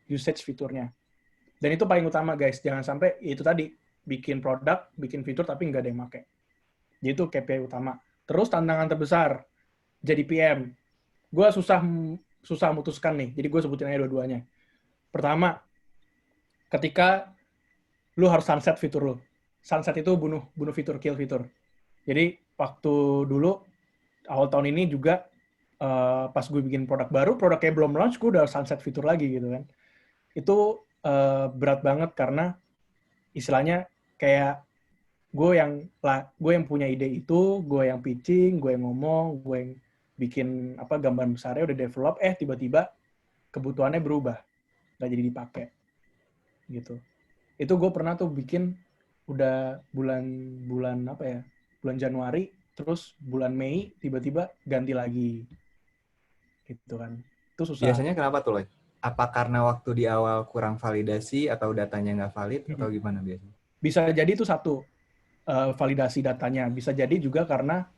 usage fiturnya. Dan itu paling utama guys. Jangan sampai itu tadi bikin produk, bikin fitur tapi nggak ada yang pakai. Jadi itu KPI utama. Terus tantangan terbesar jadi PM. Gue susah memutuskan nih. Jadi gue sebutin aja dua-duanya. Pertama, ketika lu harus sunset fitur lu. Sunset itu bunuh fitur, kill fitur. Jadi waktu dulu awal tahun ini juga pas gue bikin produk baru, produknya belum launch, gue udah sunset fitur lagi gitu kan. Itu berat banget karena istilahnya kayak gue yang punya ide itu, gue yang pitching, gue yang ngomong, gue yang bikin apa gambar besarnya udah develop, tiba-tiba kebutuhannya berubah, nggak jadi dipakai, gitu. Itu gue pernah tuh bikin udah bulan apa ya, bulan Januari, terus bulan Mei tiba-tiba ganti lagi, gitu kan. Itu susah. Biasanya kenapa tuh, Loy? Apa karena waktu di awal kurang validasi atau datanya nggak valid atau gimana biasanya? Bisa jadi itu satu, validasi datanya. Bisa jadi juga karena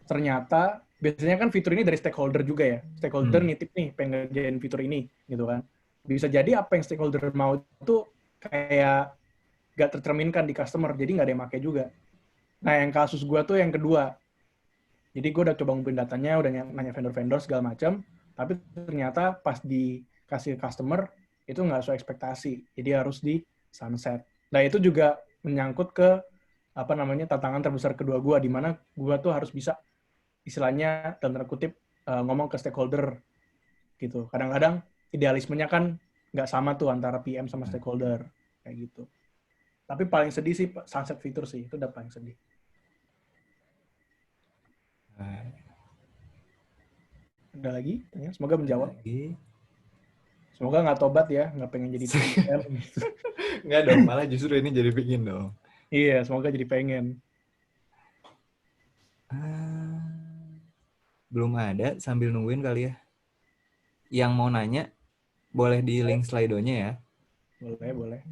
ternyata biasanya kan fitur ini dari stakeholder juga ya. Stakeholder nitip nih pengen ngerjain fitur ini gitu kan. Bisa jadi apa yang stakeholder mau itu kayak gak tercerminkan di customer, jadi nggak ada yang pakai juga. Nah yang kasus gue tuh yang kedua. Jadi gue udah coba ngumpulin datanya, udah nanya vendor-vendor segala macam, tapi ternyata pas dikasih customer itu nggak sesuai ekspektasi. Jadi harus di sunset. Nah itu juga menyangkut ke apa namanya tantangan terbesar kedua gue, di mana gue tuh harus bisa istilahnya dalam tanda kutip ngomong ke stakeholder gitu. Kadang-kadang idealismenya kan nggak sama tuh antara PM sama stakeholder kayak gitu. Tapi paling sedih sih sunset fitur sih, itu udah paling sedih. Ada lagi? Semoga menjawab. Semoga nggak tobat ya, nggak pengen jadi PM. Nggak dong, malah justru ini jadi bikin dong. Iya, semoga jadi pengen. Belum ada, sambil nungguin kali ya. Yang mau nanya, boleh di link Slido-nya ya. Boleh.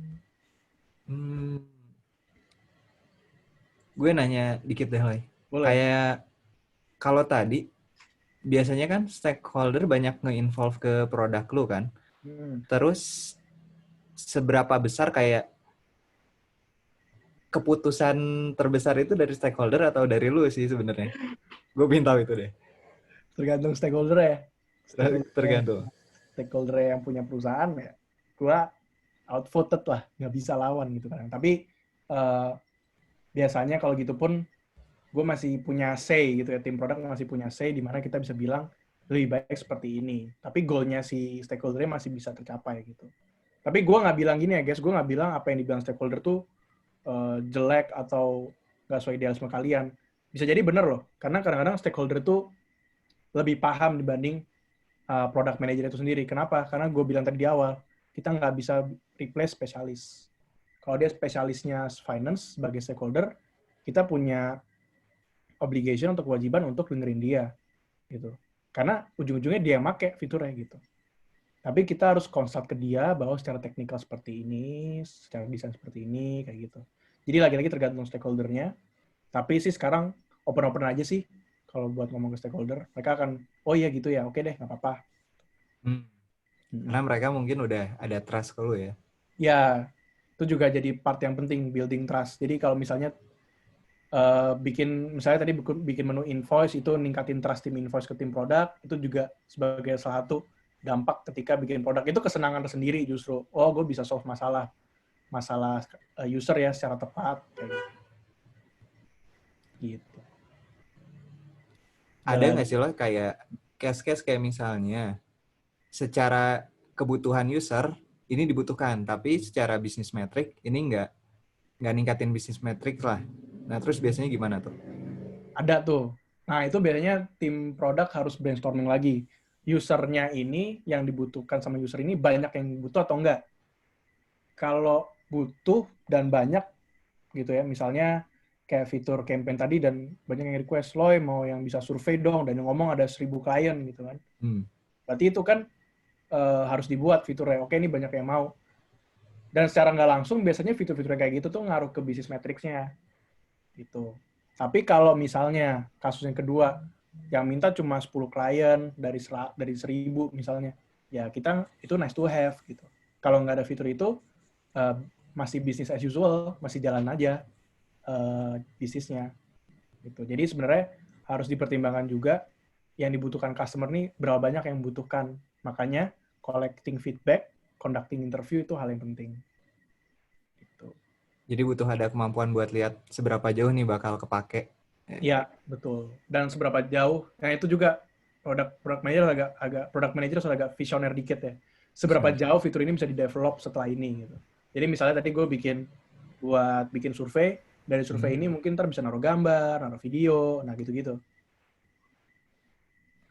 Gue nanya dikit deh, Loy. Boleh. Kayak kalau tadi, biasanya kan stakeholder banyak nge-involve ke produk lu kan. Terus seberapa besar kayak keputusan terbesar itu dari stakeholder atau dari lu sih sebenarnya? Gue pengen tahu itu deh. Tergantung stakeholder ya. Tergantung. Stakeholder yang punya perusahaan ya, gue outvoted lah, nggak bisa lawan gitu kan. Tapi biasanya kalau gitu pun gue masih punya say gitu ya, tim produk masih punya say di mana kita bisa bilang lebih baik seperti ini. Tapi goalnya si stakeholder masih bisa tercapai gitu. Tapi gue nggak bilang gini ya guys, gue nggak bilang apa yang dibilang stakeholder tuh jelek atau nggak sesuai idealisme kalian. Bisa jadi bener loh, karena kadang-kadang stakeholder tuh lebih paham dibanding product manager itu sendiri. Kenapa? Karena gue bilang tadi di awal, kita nggak bisa replace spesialis. Kalau dia spesialisnya finance sebagai stakeholder, kita punya obligation untuk kewajiban untuk dengerin dia gitu. Karena ujung-ujungnya dia yang make fiturnya gitu. Tapi kita harus consult ke dia bahwa secara teknikal seperti ini, secara desain seperti ini, kayak gitu. Jadi lagi-lagi tergantung stakeholdernya. Tapi sih sekarang open-open aja sih kalau buat ngomong ke stakeholder. Mereka akan, oh iya gitu ya, oke deh, nggak apa-apa. Karena mereka mungkin udah ada trust ke lu ya. Ya, Itu juga jadi part yang penting, building trust. Jadi kalau misalnya misalnya tadi bikin menu invoice, itu ningkatin trust tim invoice ke tim produk, itu juga sebagai salah satu dampak ketika bikin produk. Itu kesenangan tersendiri justru. Oh, gue bisa solve masalah user ya secara tepat. Kayak gitu. Ada nggak sih lo kayak case-case kayak misalnya secara kebutuhan user ini dibutuhkan, tapi secara bisnis metrik ini nggak ningkatin bisnis metrik lah. Nah, terus biasanya gimana tuh? Ada tuh. Nah, itu biasanya tim produk harus brainstorming lagi. Usernya ini, yang dibutuhkan sama user ini, banyak yang butuh atau enggak. Kalau butuh dan banyak, gitu ya, misalnya kayak fitur campaign tadi dan banyak yang request, Loy mau yang bisa survei dong, dan yang ngomong ada 1.000 klien gitu kan. Berarti itu kan harus dibuat fiturnya. Oke, ini banyak yang mau. Dan secara nggak langsung, biasanya fitur-fitur kayak gitu tuh ngaruh ke bisnis metricsnya. Gitu. Tapi kalau misalnya kasus yang kedua, yang minta cuma 10 klien dari 1.000 misalnya, ya kita itu nice to have gitu. Kalau nggak ada fitur itu, masih business as usual, masih jalan aja bisnisnya. Gitu. Jadi sebenarnya harus dipertimbangkan juga yang dibutuhkan customer nih, berapa banyak yang membutuhkan. Makanya collecting feedback, conducting interview itu hal yang penting. Gitu. Jadi butuh ada kemampuan buat lihat seberapa jauh nih bakal kepake. Iya, betul. Dan seberapa jauh, nah itu juga product manager agak visioner dikit ya. Seberapa jauh fitur ini bisa di-develop setelah ini gitu. Jadi misalnya tadi gue bikin survei, dari survei ini mungkin ntar bisa naruh gambar, naruh video, nah gitu-gitu.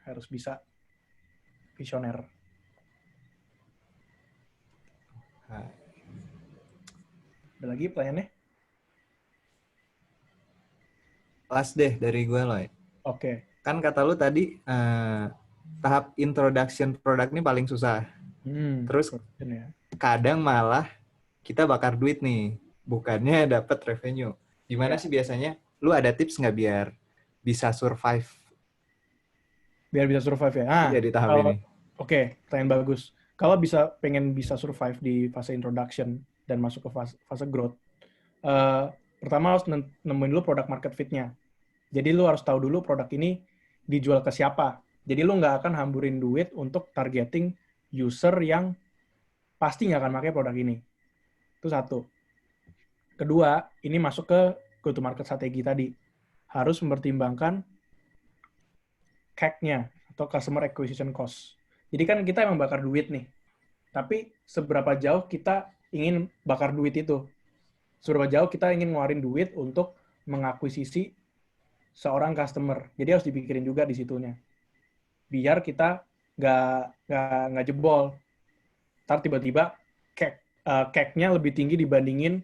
Harus bisa visioner. Ada lagi pertanyaannya? Last deh dari gue, Loy. Oke. Kan kata lu tadi tahap introduction produk ini paling susah. Terus kadang malah kita bakar duit nih, bukannya dapat revenue. Gimana sih biasanya? Lu ada tips nggak biar bisa survive? Biar bisa survive ya? Iya, di tahap ini. Oke, pertanyaan bagus. Kalau pengen bisa survive di fase introduction dan masuk ke fase growth, pertama harus nemuin dulu product market fit-nya. Jadi lu harus tahu dulu produk ini dijual ke siapa. Jadi lu nggak akan hamburin duit untuk targeting user yang pasti nggak akan pakai produk ini. Itu satu. Kedua, ini masuk ke go-to-market strategi tadi. Harus mempertimbangkan CAC-nya atau Customer Acquisition Cost. Jadi kan kita emang bakar duit nih. Tapi seberapa jauh kita ingin bakar duit itu? Seberapa jauh kita ingin ngeluarin duit untuk mengakuisisi seorang customer. Jadi harus dipikirin juga di situnya. Biar kita nggak jebol. Ntar tiba-tiba CAC-nya lebih tinggi dibandingin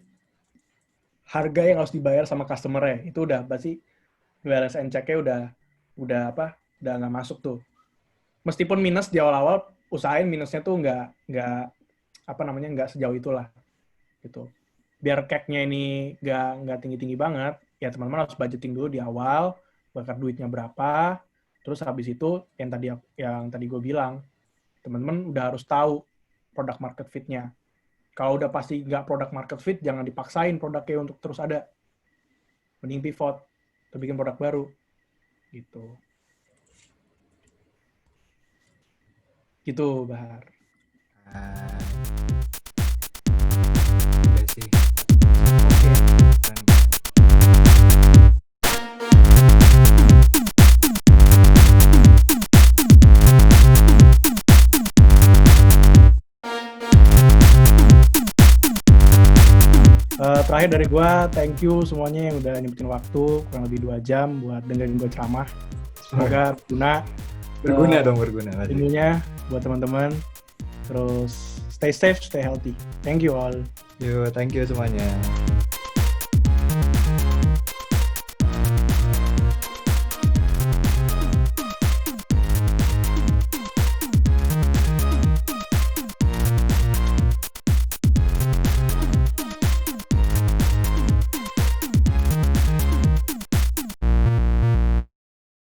harga yang harus dibayar sama customer-nya. Itu udah pasti WLSN check-nya udah nggak masuk tuh. Meskipun minus di awal-awal, usahain minusnya tuh nggak sejauh itulah. Gitu. Biar CAC-nya ini nggak tinggi-tinggi banget, ya teman-teman harus budgeting dulu di awal, bakar duitnya berapa, terus habis itu yang tadi gue bilang, teman-teman udah harus tahu product market fit-nya. Kalau udah pasti nggak product market fit, jangan dipaksain produknya untuk terus ada. Mending pivot, atau bikin produk baru. Gitu. Gitu, Bahar. Udah sih. Oke. Terakhir dari gue, thank you semuanya yang udah nyempetin waktu, kurang lebih 2 jam buat dengerin gue ceramah. Semoga berguna ilmunya buat teman-teman. Terus stay safe, stay healthy. Thank you all. Yo, thank you semuanya.